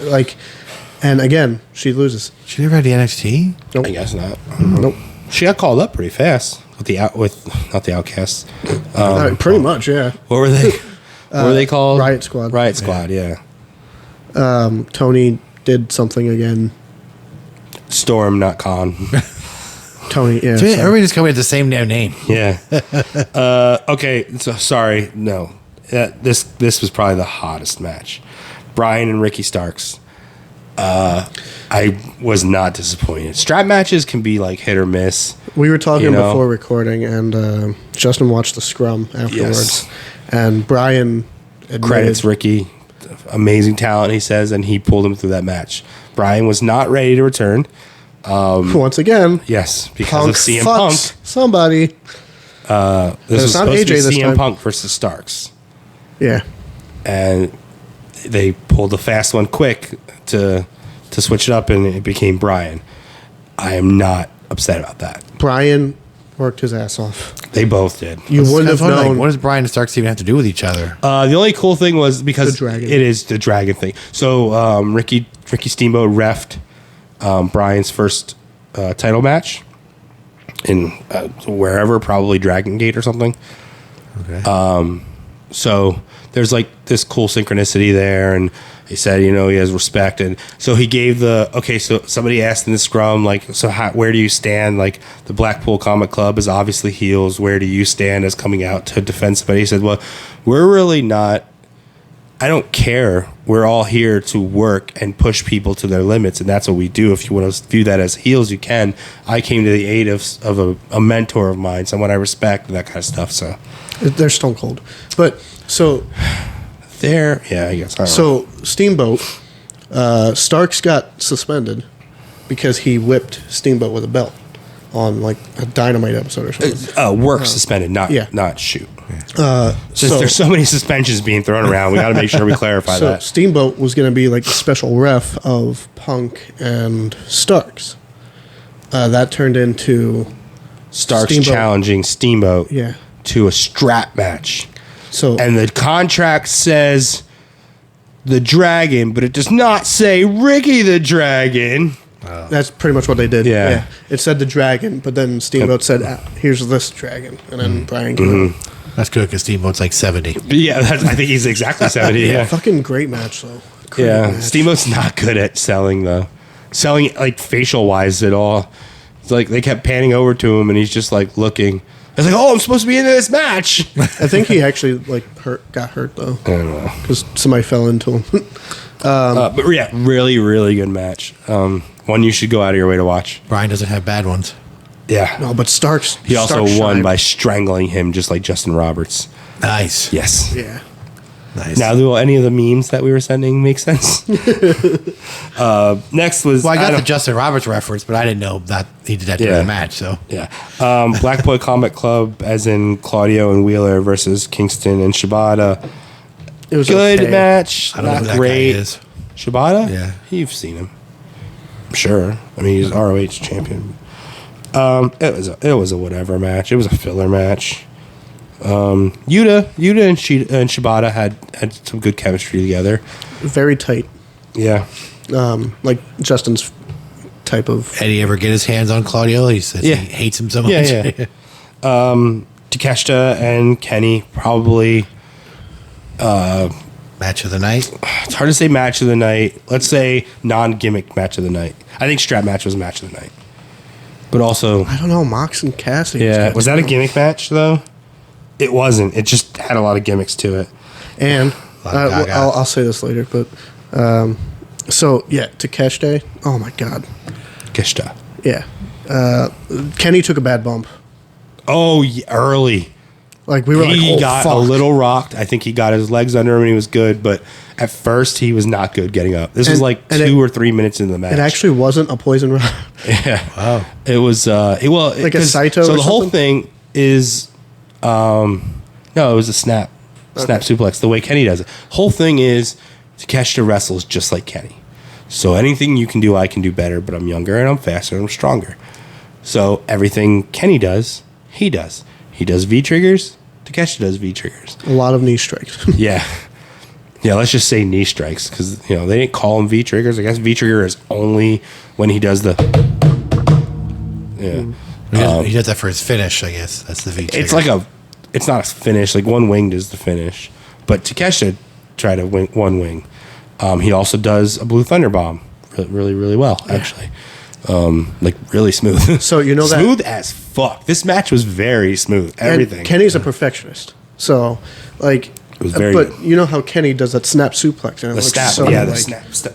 [SPEAKER 2] and again, she loses.
[SPEAKER 3] She never had the NXT?
[SPEAKER 2] Nope.
[SPEAKER 1] I guess not.
[SPEAKER 2] Nope.
[SPEAKER 1] She got called up pretty fast with not the Outcasts.
[SPEAKER 2] Pretty much, yeah.
[SPEAKER 1] What were they? What were they called?
[SPEAKER 2] Riot Squad.
[SPEAKER 1] Riot Squad. Yeah.
[SPEAKER 2] Tony did something again.
[SPEAKER 1] Storm, not Con.
[SPEAKER 2] Tony, yeah.
[SPEAKER 3] So everybody just coming with the same damn name.
[SPEAKER 1] Yeah. Okay. So sorry. No. This was probably the hottest match. Brian and Ricky Starks. I was not disappointed. Strap matches can be like hit or miss.
[SPEAKER 2] We were talking
[SPEAKER 1] You know?
[SPEAKER 2] before recording, and Justin watched the scrum afterwards.
[SPEAKER 1] Yes.
[SPEAKER 2] And Brian admitted,
[SPEAKER 1] Credits Ricky. Amazing talent, he says, and he pulled him through that match. Brian was not ready to return.
[SPEAKER 2] once again,
[SPEAKER 1] Yes, because
[SPEAKER 2] Punk
[SPEAKER 1] of CM
[SPEAKER 2] fucks
[SPEAKER 1] Punk.
[SPEAKER 2] somebody.
[SPEAKER 1] This was
[SPEAKER 2] it's not
[SPEAKER 1] supposed
[SPEAKER 2] AJ
[SPEAKER 1] to be
[SPEAKER 2] this
[SPEAKER 1] CM
[SPEAKER 2] time.
[SPEAKER 1] Punk versus Starks.
[SPEAKER 2] Yeah.
[SPEAKER 1] And they pulled a fast one quick to switch it up, and it became Brian. I am not upset about that.
[SPEAKER 2] Brian worked his ass off.
[SPEAKER 1] They both did.
[SPEAKER 2] You wouldn't have
[SPEAKER 3] Kind of funny,
[SPEAKER 2] known.
[SPEAKER 3] what does Brian and Starks even have to do with each other?
[SPEAKER 1] The only cool thing was because
[SPEAKER 2] The dragon.
[SPEAKER 1] it is the dragon thing. So Ricky Steamboat refed Brian's first title match in wherever, probably Dragon Gate or something.
[SPEAKER 3] Okay.
[SPEAKER 1] So there's like this cool synchronicity there, and he said, he has respect, and so he gave so somebody asked in the scrum, like, so where do you stand? Like, the Blackpool Comic Club is obviously heels. Where do you stand as coming out to defend somebody? He said, well, we're really not. I don't care. We're all here to work and push people to their limits, and that's what we do. If you want to view that as heels, you can. I came to the aid of a mentor of mine, someone I respect, and that kind of stuff. So
[SPEAKER 2] They're stone cold. But so
[SPEAKER 1] there? Yeah, I guess. I don't know.
[SPEAKER 2] So Steamboat, Starks got suspended because he whipped Steamboat with a belt on like a Dynamite episode or something.
[SPEAKER 1] Work suspended,
[SPEAKER 2] yeah.
[SPEAKER 1] not shoot.
[SPEAKER 2] So
[SPEAKER 1] There's so many suspensions being thrown around. We got to make sure we clarify
[SPEAKER 2] So
[SPEAKER 1] that.
[SPEAKER 2] Steamboat was going to be like the special ref of Punk and Starks. That turned into
[SPEAKER 1] Starks
[SPEAKER 2] Steamboat.
[SPEAKER 1] challenging Steamboat
[SPEAKER 2] Yeah.
[SPEAKER 1] to a strap match.
[SPEAKER 2] So
[SPEAKER 1] And the contract says the Dragon, but it does not say Ricky the Dragon.
[SPEAKER 2] that's pretty much what they did.
[SPEAKER 1] Yeah.
[SPEAKER 2] It said the Dragon, but then Steamboat said, "Here's this Dragon," and then Brian came out.
[SPEAKER 3] That's good because Steamboat's like 70.
[SPEAKER 1] But yeah, I think he's exactly 70. Yeah.
[SPEAKER 2] Fucking great match though. Great
[SPEAKER 1] Yeah.
[SPEAKER 2] match.
[SPEAKER 1] Steamboat's not good at selling, though. Selling, like, facial wise at all. It's like they kept panning over to him, and he's just, like, looking. It's like, oh, I'm supposed to be in this match.
[SPEAKER 2] I think he actually like got hurt though
[SPEAKER 1] I don't know.
[SPEAKER 2] because somebody fell into him.
[SPEAKER 1] But yeah, really, really good match. One you should go out of your way to watch.
[SPEAKER 3] Brian doesn't have bad ones.
[SPEAKER 1] Yeah.
[SPEAKER 2] No, but Starks.
[SPEAKER 1] He also
[SPEAKER 2] Starks
[SPEAKER 1] won
[SPEAKER 2] shined.
[SPEAKER 1] by strangling him, just like Justin Roberts.
[SPEAKER 3] Nice.
[SPEAKER 1] Yes.
[SPEAKER 2] Yeah.
[SPEAKER 3] Nice.
[SPEAKER 1] Now, do any of the memes that we were sending make sense? Next was
[SPEAKER 3] well, I got the
[SPEAKER 1] don't-
[SPEAKER 3] Justin Roberts reference, but I didn't know that he did that during
[SPEAKER 1] Yeah.
[SPEAKER 3] the match. So
[SPEAKER 1] Yeah. Black Boy Combat Club, as in Claudio and Wheeler versus Kingston and Shibata.
[SPEAKER 2] It was
[SPEAKER 1] Good
[SPEAKER 2] okay.
[SPEAKER 1] match.
[SPEAKER 3] I don't know
[SPEAKER 1] Not
[SPEAKER 3] who that
[SPEAKER 1] great.
[SPEAKER 3] guy is.
[SPEAKER 1] Shibata?
[SPEAKER 3] Yeah.
[SPEAKER 1] You've seen him. I'm sure. I mean, he's ROH champion. It was a whatever match. It was a filler match. Yuta and Shibata had some good chemistry together.
[SPEAKER 2] Very tight.
[SPEAKER 1] Yeah.
[SPEAKER 2] Like Justin's type of.
[SPEAKER 3] Eddie ever get his hands on Claudio? He says
[SPEAKER 1] Yeah.
[SPEAKER 3] he hates him so much.
[SPEAKER 1] Yeah, yeah. Takeshita and Kenny probably.
[SPEAKER 3] Match of the night.
[SPEAKER 1] It's hard to say match of the night. Let's say non-gimmick match of the night. I think strap match was match of the night. But also,
[SPEAKER 2] I don't know, Mox and Cassidy.
[SPEAKER 1] yeah, was that a gimmick match though? It wasn't. It just had a lot of gimmicks to it.
[SPEAKER 2] And
[SPEAKER 3] Gaga.
[SPEAKER 2] I'll say this later, but so yeah, Takeshita. Oh my god.
[SPEAKER 1] Kishta.
[SPEAKER 2] Yeah. Kenny took a bad bump.
[SPEAKER 1] Oh, yeah, early.
[SPEAKER 2] Like we were like,
[SPEAKER 1] He
[SPEAKER 2] oh,
[SPEAKER 1] got
[SPEAKER 2] fuck.
[SPEAKER 1] a little rocked. I think he got his legs under him and he was good, but at first he was not good getting up. This was
[SPEAKER 2] And-
[SPEAKER 1] like
[SPEAKER 2] and
[SPEAKER 1] 2 or 3 minutes into the match.
[SPEAKER 2] It actually wasn't a poison rod.
[SPEAKER 1] Yeah.
[SPEAKER 3] Wow.
[SPEAKER 1] It was
[SPEAKER 2] Like a Saito
[SPEAKER 1] So
[SPEAKER 2] or
[SPEAKER 1] the whole
[SPEAKER 2] something?
[SPEAKER 1] thing is no, it was a snap suplex. The way Kenny does it. Whole thing is Takeshita wrestles just like Kenny. So anything you can do, I can do better. But I'm younger and I'm faster and I'm stronger. So everything Kenny does, he does. He does V triggers. Takeshita does V triggers.
[SPEAKER 2] A lot of knee strikes.
[SPEAKER 1] Yeah. Yeah, let's just say knee strikes because they didn't call him V triggers. I guess V trigger is only when he does the. Yeah,
[SPEAKER 3] He does that for his finish, I guess. That's the V trigger.
[SPEAKER 1] it's like it's not a finish. Like one winged is the finish, but Takeshita tried to wing one wing. He also does a blue thunder bomb really, really well actually. Like really smooth.
[SPEAKER 2] So you know that-
[SPEAKER 1] smooth as fuck. This match was very smooth. Everything.
[SPEAKER 2] And Kenny's a perfectionist. So like
[SPEAKER 1] It was very
[SPEAKER 2] but
[SPEAKER 1] good.
[SPEAKER 2] you know how Kenny does that snap suplex and it
[SPEAKER 1] The
[SPEAKER 2] looks
[SPEAKER 1] snap,
[SPEAKER 2] so
[SPEAKER 1] yeah, the
[SPEAKER 2] like,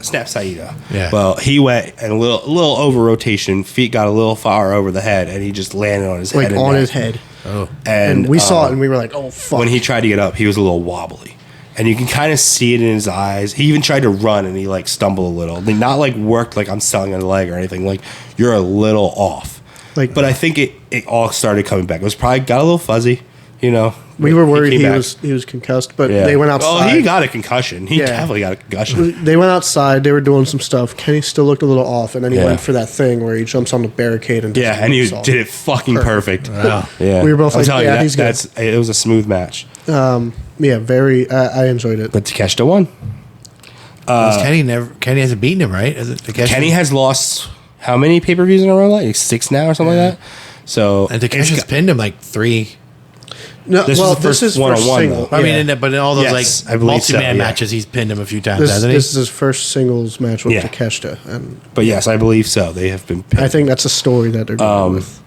[SPEAKER 1] snap Saito.
[SPEAKER 3] Yeah.
[SPEAKER 1] Well, he went and a little over rotation. Feet got a little far over the head, and he just landed on his
[SPEAKER 2] like
[SPEAKER 1] head. and
[SPEAKER 2] on
[SPEAKER 1] neck.
[SPEAKER 2] his head.
[SPEAKER 3] oh.
[SPEAKER 2] And we saw it and we were like, oh fuck.
[SPEAKER 1] When he tried to get up, he was a little wobbly, and you can kind of see it in his eyes. He even tried to run, and he like stumbled a little. They not like worked like I'm selling a leg or anything. Like you're a little off.
[SPEAKER 2] Like-
[SPEAKER 1] but I think it all started coming back. It was probably got a little fuzzy,
[SPEAKER 2] we were worried
[SPEAKER 1] came
[SPEAKER 2] he
[SPEAKER 1] back.
[SPEAKER 2] was concussed, but
[SPEAKER 1] Yeah.
[SPEAKER 2] they went outside.
[SPEAKER 1] Oh, he got a concussion. He
[SPEAKER 2] Yeah.
[SPEAKER 1] definitely got a concussion.
[SPEAKER 2] They went outside. They were doing some stuff. Kenny still looked a little off, and then he
[SPEAKER 1] Yeah.
[SPEAKER 2] went for that thing where he jumps on the barricade and does
[SPEAKER 1] Yeah,
[SPEAKER 2] a
[SPEAKER 1] and he
[SPEAKER 2] moonsault.
[SPEAKER 1] did it fucking perfect.
[SPEAKER 3] Wow.
[SPEAKER 1] Yeah,
[SPEAKER 2] We were both
[SPEAKER 1] I'm
[SPEAKER 2] like,
[SPEAKER 1] telling
[SPEAKER 2] yeah,
[SPEAKER 1] you,
[SPEAKER 2] he's good.
[SPEAKER 1] it was a smooth match.
[SPEAKER 2] Yeah, very. I enjoyed it.
[SPEAKER 1] But Takeshita won.
[SPEAKER 3] Kenny hasn't beaten him, right? Is it Takeshi?
[SPEAKER 1] Kenny has lost how many pay per views in a row? Like 6 now or something like that. So
[SPEAKER 3] And
[SPEAKER 1] it's
[SPEAKER 3] Takeshi's
[SPEAKER 1] got-
[SPEAKER 3] pinned him like 3.
[SPEAKER 2] No,
[SPEAKER 1] This
[SPEAKER 2] well,
[SPEAKER 1] is the first
[SPEAKER 2] this is
[SPEAKER 1] one-on-one,
[SPEAKER 2] first single.
[SPEAKER 1] though.
[SPEAKER 3] I mean,
[SPEAKER 1] Yeah.
[SPEAKER 3] but in all those
[SPEAKER 1] Yes, I
[SPEAKER 3] like
[SPEAKER 1] believe so,
[SPEAKER 3] multi-man
[SPEAKER 1] yeah.
[SPEAKER 3] matches, he's pinned him a few times,
[SPEAKER 2] This,
[SPEAKER 3] hasn't he?
[SPEAKER 2] this is his first singles match with
[SPEAKER 1] Yeah.
[SPEAKER 2] Takeshita, and
[SPEAKER 1] But yes, I believe so. They have been.
[SPEAKER 2] I think that's a story that they're going with.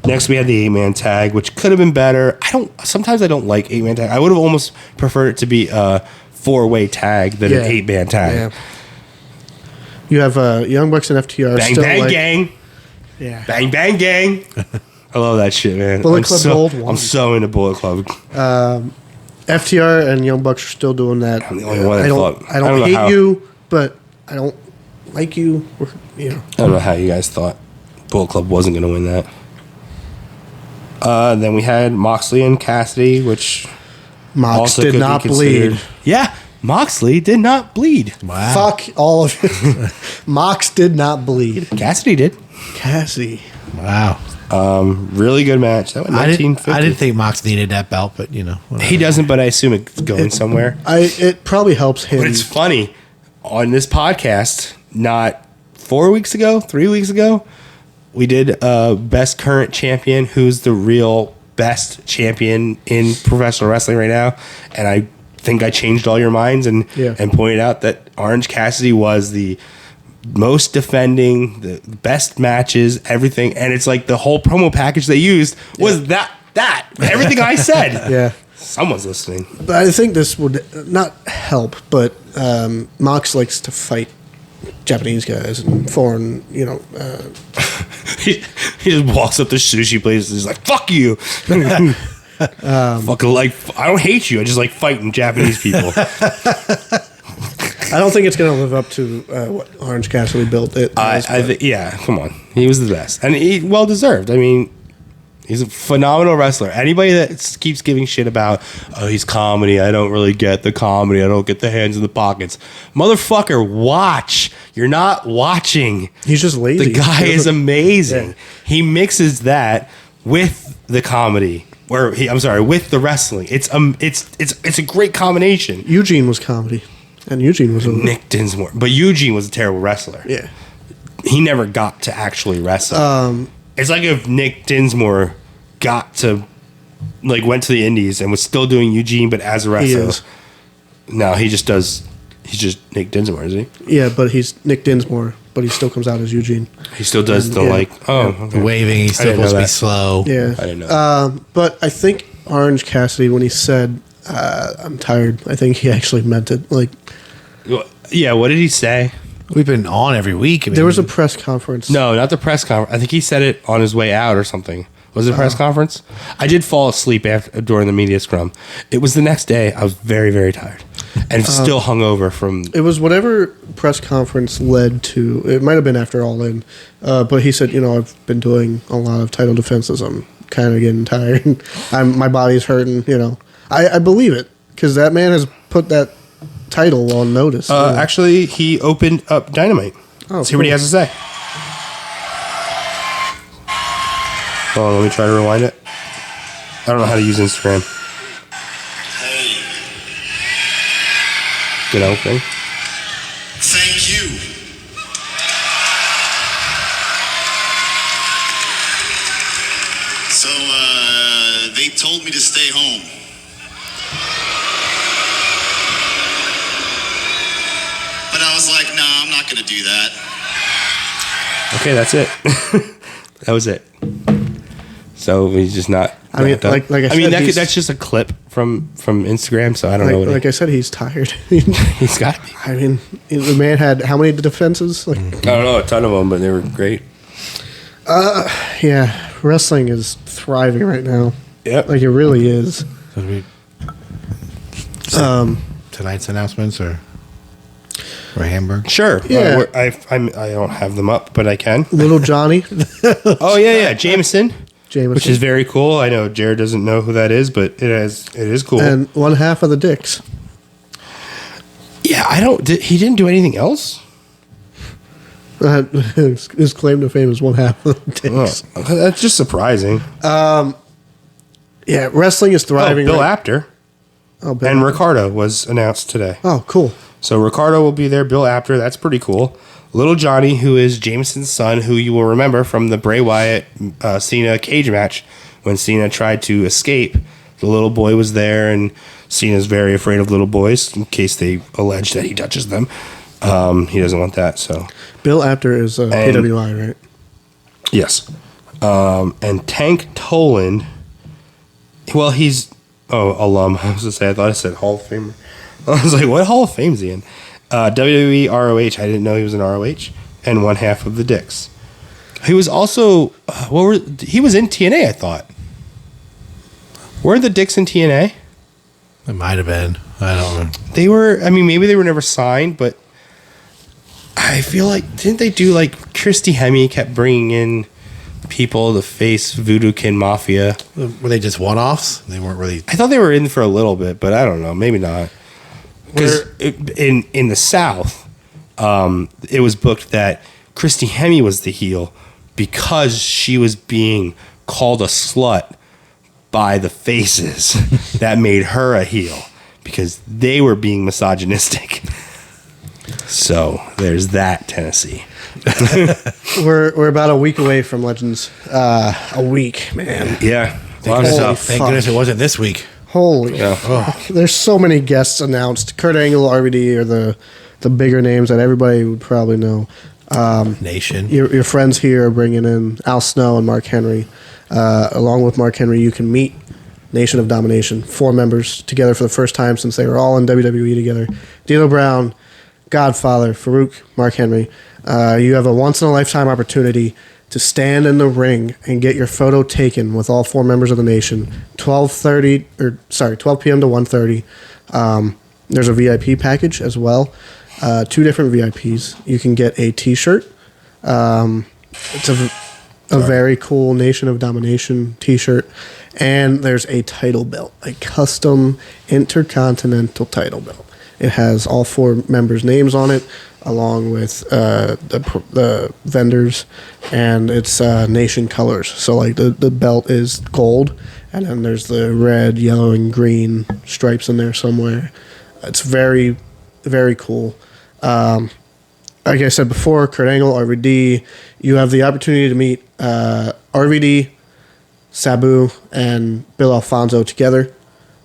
[SPEAKER 1] Next, we had the 8-man tag, which could have been better. Sometimes I don't like 8-man tag. I would have almost preferred it to be a 4-way tag than an 8-man tag.
[SPEAKER 2] Yeah. You have Young Bucks and FTR.
[SPEAKER 1] Bang
[SPEAKER 2] still
[SPEAKER 1] bang
[SPEAKER 2] like,
[SPEAKER 1] gang,
[SPEAKER 2] Yeah.
[SPEAKER 1] bang bang gang. I love that shit, man.
[SPEAKER 2] Bullet Club Gold won.
[SPEAKER 1] I'm so into Bullet Club.
[SPEAKER 2] FTR and Young Bucks are still doing that.
[SPEAKER 1] I'm the only one that
[SPEAKER 2] I
[SPEAKER 1] thought.
[SPEAKER 2] don't, I don't
[SPEAKER 1] know
[SPEAKER 2] hate
[SPEAKER 1] how,
[SPEAKER 2] you, but I don't like you. Or, you know.
[SPEAKER 1] I don't know how you guys thought Bullet Club wasn't going to win that. Then we had Moxley and Cassidy, which
[SPEAKER 2] Mox
[SPEAKER 1] also
[SPEAKER 2] did
[SPEAKER 1] could be
[SPEAKER 2] not
[SPEAKER 1] considered-
[SPEAKER 2] bleed.
[SPEAKER 1] Yeah, Moxley did not bleed.
[SPEAKER 3] Wow.
[SPEAKER 2] Fuck all of it. Mox did not bleed.
[SPEAKER 1] Cassidy did.
[SPEAKER 2] Cassie.
[SPEAKER 3] Wow.
[SPEAKER 1] Really good match. That was
[SPEAKER 3] I
[SPEAKER 1] 1950.
[SPEAKER 3] didn't think Mox needed that belt, but you know. Whatever.
[SPEAKER 1] He doesn't, but I assume it's going somewhere.
[SPEAKER 2] It probably helps him.
[SPEAKER 1] But it's funny on this podcast. Not 4 weeks ago, 3 weeks ago, we did best current champion. Who's the real best champion in professional wrestling right now? And I think I changed all your minds and pointed out that Orange Cassidy was the most defending, the best matches, everything. And it's like the whole promo package they used was that everything I said.
[SPEAKER 2] Yeah.
[SPEAKER 1] Someone's listening.
[SPEAKER 2] But I think this would not help, but Mox likes to fight Japanese guys and foreign,
[SPEAKER 1] He just walks up to sushi places. He's like, "Fuck you." Fucking like, I don't hate you. I just like fighting Japanese people.
[SPEAKER 2] I don't think it's going to live up to what Orange Cassidy built it.
[SPEAKER 1] Yeah, come on. He was the best. And he well deserved. I mean, he's a phenomenal wrestler. Anybody that keeps giving shit about, oh, he's comedy. I don't really get the comedy. I don't get the hands in the pockets. Motherfucker, watch. You're not watching.
[SPEAKER 2] He's just lazy.
[SPEAKER 1] The guy is amazing.
[SPEAKER 2] Yeah.
[SPEAKER 1] He mixes that with the comedy. With the wrestling. It's a great combination.
[SPEAKER 2] Eugene was comedy. And Eugene was
[SPEAKER 1] Nick Dinsmore. But Eugene was a terrible wrestler.
[SPEAKER 2] Yeah.
[SPEAKER 1] He never got to actually wrestle. It's like if Nick Dinsmore went to the Indies and was still doing Eugene, but as a wrestler.
[SPEAKER 2] He is.
[SPEAKER 1] No, he's just Nick Dinsmore, is he?
[SPEAKER 2] Yeah, but he's Nick Dinsmore, but he still comes out as Eugene.
[SPEAKER 1] He still does the okay.
[SPEAKER 3] Waving, he's still
[SPEAKER 1] I didn't
[SPEAKER 3] supposed
[SPEAKER 1] know
[SPEAKER 3] to be
[SPEAKER 1] that.
[SPEAKER 3] slow.
[SPEAKER 2] Yeah.
[SPEAKER 1] I didn't know.
[SPEAKER 2] But I think Orange Cassidy, when he said, I'm tired, I think he actually meant it. Like,
[SPEAKER 1] Yeah, what did he say?
[SPEAKER 3] We've been on every week. I mean,
[SPEAKER 2] there was a press conference.
[SPEAKER 1] No, not the press conference. I think he said it on his way out or something. Was it a press conference? I did fall asleep during the media scrum. It was the next day. I was very, very tired and still hungover from.
[SPEAKER 2] It was whatever press conference led to. It might have been after All In, but he said, I've been doing a lot of title defenses. I'm kind of getting tired. My body's hurting. I believe it because that man has put that title on notice.
[SPEAKER 1] Actually, he opened up Dynamite.
[SPEAKER 2] Oh,
[SPEAKER 1] See what he
[SPEAKER 2] cool.
[SPEAKER 1] has to say. Hold on, let me try to rewind it. I don't know how to use Instagram.
[SPEAKER 4] Hey,
[SPEAKER 1] Good opening.
[SPEAKER 4] thank you. So, they told me to stay home. But I was like, nah, I'm not going to do that.
[SPEAKER 1] Okay, that's it. That was it. So he's just not.
[SPEAKER 2] I mean,
[SPEAKER 1] not done.
[SPEAKER 2] like I said,
[SPEAKER 1] that's just a clip from Instagram. So I don't know.
[SPEAKER 2] Like I said, he's tired.
[SPEAKER 1] He's got to be.
[SPEAKER 2] I mean, the man had how many defenses? Like,
[SPEAKER 1] I don't know, a ton of them, but they were great.
[SPEAKER 2] yeah, wrestling is thriving right now.
[SPEAKER 1] Yep.
[SPEAKER 2] Like it really is.
[SPEAKER 3] Tonight's announcements or Hamburg?
[SPEAKER 1] Sure.
[SPEAKER 2] Yeah.
[SPEAKER 1] I don't have them up, but I can.
[SPEAKER 2] Little Johnny,
[SPEAKER 1] Oh yeah, Jameson,
[SPEAKER 2] Jameson,
[SPEAKER 1] which is very cool. I know Jared doesn't know who that is, but it is cool.
[SPEAKER 2] and one half of the Dicks.
[SPEAKER 1] Yeah, he didn't do anything else.
[SPEAKER 2] His claim to fame is one half of the Dicks.
[SPEAKER 1] Oh, that's just surprising.
[SPEAKER 2] Yeah, wrestling is thriving.
[SPEAKER 1] Bill
[SPEAKER 2] right-
[SPEAKER 1] Apter
[SPEAKER 2] Oh, Bill.
[SPEAKER 1] and Ricardo was announced today.
[SPEAKER 2] Oh, cool.
[SPEAKER 1] So Ricardo will be there. Bill Apter, that's pretty cool. Little Johnny, who is Jameson's son, who you will remember from the Bray Wyatt Cena cage match when Cena tried to escape. The little boy was there, and Cena's very afraid of little boys in case they allege that he touches them. He doesn't want that. So
[SPEAKER 2] Bill Apter is PWI, right?
[SPEAKER 1] yes, and Tank Toland. Well, he's alum. I was gonna say. I thought I said Hall of Famer. I was like, what Hall of Fame is he in? WWE ROH. I didn't know he was in ROH. And one half of the Dicks. He was also he was in TNA. I thought. Weren't the Dicks in TNA?
[SPEAKER 3] It might have been. I don't know.
[SPEAKER 1] They were. I mean, maybe they were never signed, but I feel like didn't they do like Christy Hemme kept bringing in people to face Voodoo Kin Mafia?
[SPEAKER 3] Were they just one-offs? They weren't really.
[SPEAKER 1] I thought they were in for a little bit, but I don't know. Maybe not. Because in the South, it was booked that Christy Hemme was the heel because she was being called a slut by the faces that made her a heel because they were being misogynistic. So there's that, Tennessee.
[SPEAKER 2] We're about a week away from Legends. A week, man.
[SPEAKER 1] Yeah.
[SPEAKER 3] Thank goodness it wasn't this week.
[SPEAKER 2] Holy. There's so many guests announced. Kurt Angle, RVD are the bigger names that everybody would probably know.
[SPEAKER 3] Nation.
[SPEAKER 2] Your friends here are bringing in Al Snow and Mark Henry. Along with Mark Henry, you can meet Nation of Domination, 4 members together for the first time since they were all in WWE together. D'Lo Brown, Godfather, Farouk, Mark Henry. You have a once-in-a-lifetime opportunity to stand in the ring and get your photo taken with all 4 members of the Nation. 12 p.m. to 1:30. There's a VIP package as well. 2 different VIPs. You can get a T-shirt. It's a very cool Nation of Domination T-shirt, and there's a title belt, a custom Intercontinental title belt. It has all 4 members' names on it, along with the vendors, and it's Nation colors. So like the belt is gold, and then there's the red, yellow, and green stripes in there somewhere. It's very, very cool. Like I said before, Kurt Angle, RVD, you have the opportunity to meet RVD, Sabu, and Bill Alfonso together.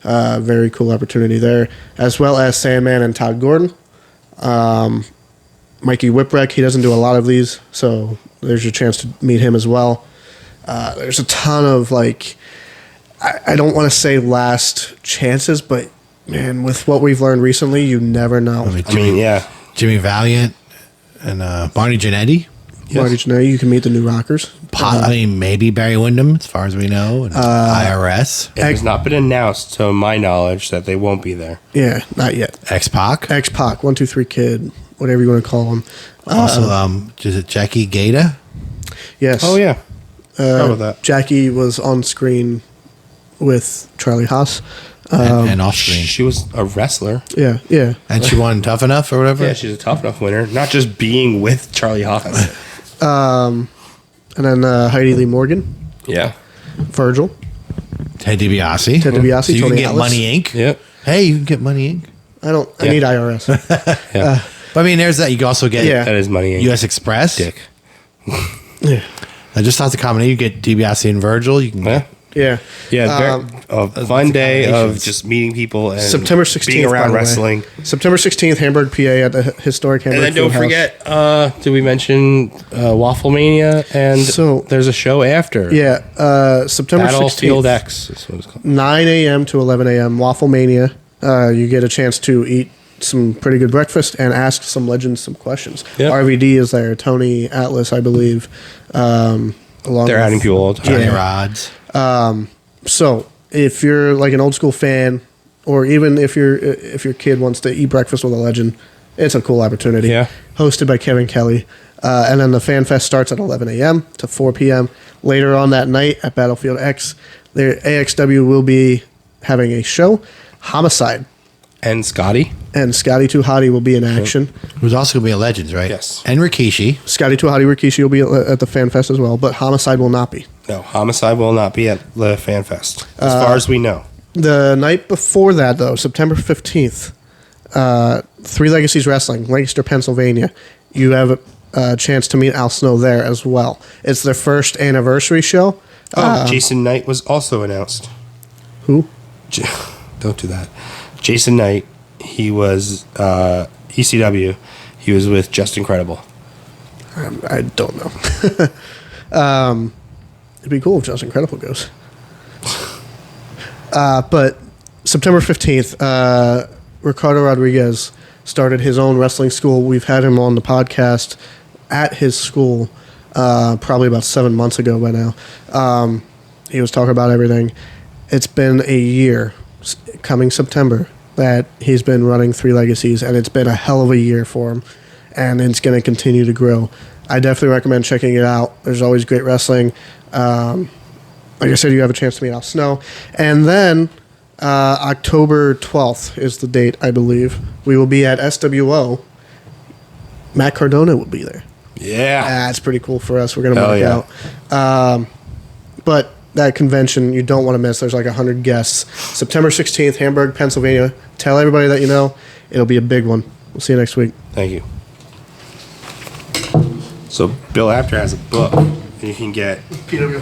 [SPEAKER 2] Very cool opportunity there, as well as Sandman and Todd Gordon. Mikey Whipwreck, he doesn't do a lot of these, so there's your chance to meet him as well. There's a ton of, like, I don't want to say last chances, but, man, with what we've learned recently, you never know.
[SPEAKER 1] I mean, yeah.
[SPEAKER 3] Jimmy Valiant and Barney Jannetty.
[SPEAKER 2] Yes. Marty Jannetty, you can meet the New Rockers.
[SPEAKER 3] I mean, maybe Barry Windham, as far as we know, and IRS.
[SPEAKER 1] It has not been announced, to my knowledge, that they won't be there.
[SPEAKER 2] Yeah, not yet.
[SPEAKER 3] X-Pac.
[SPEAKER 2] 123 Kid, whatever you want to call him.
[SPEAKER 3] Also, is it Jackie Gata?
[SPEAKER 2] Yes.
[SPEAKER 1] Oh, yeah. How about that?
[SPEAKER 2] Jackie was on screen with Charlie Haas.
[SPEAKER 3] And off screen.
[SPEAKER 1] She was a wrestler.
[SPEAKER 2] Yeah, yeah.
[SPEAKER 3] And she won Tough Enough or whatever?
[SPEAKER 1] Yeah, she's a Tough Enough winner. Not just being with Charlie Haas.
[SPEAKER 2] And then Heidi Lee Morgan,
[SPEAKER 1] Yeah.
[SPEAKER 2] Virgil,
[SPEAKER 3] Ted DiBiase.
[SPEAKER 2] Ted DiBiase,
[SPEAKER 3] So you
[SPEAKER 2] Tony
[SPEAKER 3] can get
[SPEAKER 2] Atlas.
[SPEAKER 3] Money Inc.
[SPEAKER 1] Yep.
[SPEAKER 3] Hey, you can get Money Inc.
[SPEAKER 2] I need IRS.
[SPEAKER 1] Yeah.
[SPEAKER 3] But I mean, there's that. You can also get
[SPEAKER 2] Yeah.
[SPEAKER 1] That is money. Inc.
[SPEAKER 3] U.S. Express.
[SPEAKER 1] Dick.
[SPEAKER 2] Yeah.
[SPEAKER 3] I just thought the combination. You get DiBiase and Virgil. You can
[SPEAKER 1] Yeah.
[SPEAKER 3] get
[SPEAKER 2] Yeah.
[SPEAKER 1] Yeah. A fun day of
[SPEAKER 3] combinations.
[SPEAKER 1] just meeting people and
[SPEAKER 2] September 16th,
[SPEAKER 1] being
[SPEAKER 2] by
[SPEAKER 1] around
[SPEAKER 2] the way.
[SPEAKER 1] wrestling.
[SPEAKER 2] September 16th, Hamburg, PA at the historic Hamburg
[SPEAKER 1] And then don't
[SPEAKER 2] Field House.
[SPEAKER 1] forget, did we mention Waffle Mania? And
[SPEAKER 2] So-
[SPEAKER 1] there's a show after.
[SPEAKER 2] Yeah, September
[SPEAKER 1] Battlefield
[SPEAKER 2] 16th,
[SPEAKER 1] X is what it's called.
[SPEAKER 2] 9 a.m. to 11 a.m., Waffle Mania. You get a chance to eat some pretty good breakfast and ask some legends some questions.
[SPEAKER 1] Yep.
[SPEAKER 2] RVD is there, Tony Atlas, I believe. Along
[SPEAKER 1] They're
[SPEAKER 2] with-
[SPEAKER 1] adding people all the time.
[SPEAKER 3] Johnny
[SPEAKER 2] Yeah.
[SPEAKER 3] Rods.
[SPEAKER 2] So if you're like an old school fan, or even if your kid wants to eat breakfast with a legend, it's a cool opportunity.
[SPEAKER 1] Yeah.
[SPEAKER 2] Hosted by Kevin Kelly. And then the Fan Fest starts at 11 a.m. to 4 p.m. Later on that night at Battlefield X, the AXW will be having a show. Homicide
[SPEAKER 1] And Scotty.
[SPEAKER 2] and Scotty 2 Hottie will be in action.
[SPEAKER 3] Who's also going to be a Legends, right?
[SPEAKER 1] Yes.
[SPEAKER 3] And Rikishi.
[SPEAKER 2] Scotty 2 Hottie Rikishi will be at the Fan Fest as well, but Homicide will not be.
[SPEAKER 1] No, Homicide will not be at the Fan Fest, as far as we know.
[SPEAKER 2] The night before that, though, September 15th, Three Legacies Wrestling, Lancaster, Pennsylvania. You have a chance to meet Al Snow there as well. It's their first anniversary show.
[SPEAKER 1] Jason Knight was also announced.
[SPEAKER 2] Who?
[SPEAKER 1] Don't do that. Jason Knight, he was ECW. He was with Just Incredible.
[SPEAKER 2] I don't know. It'd be cool if Just Incredible goes. But September 15th, Ricardo Rodriguez started his own wrestling school. We've had him on the podcast at his school probably about 7 months ago by now. He was talking about everything. It's been a year coming September that he's been running Three Legacies, and it's been a hell of a year for him, and it's going to continue to grow. I definitely recommend checking it out. There's always great wrestling. Like I said, you have a chance to meet Al Snow. And then October 12th is the date, I believe. We will be at SWO. Matt Cardona will be there.
[SPEAKER 1] Yeah.
[SPEAKER 2] That's pretty cool for us. We're going to
[SPEAKER 1] Hell
[SPEAKER 2] mark out. But that convention, you don't want to miss. There's like 100 guests. September 16th, Hamburg, Pennsylvania. Tell everybody that you know. It'll be a big one. We'll see you next week.
[SPEAKER 1] Thank you. So Bill Apter has a book, and you can get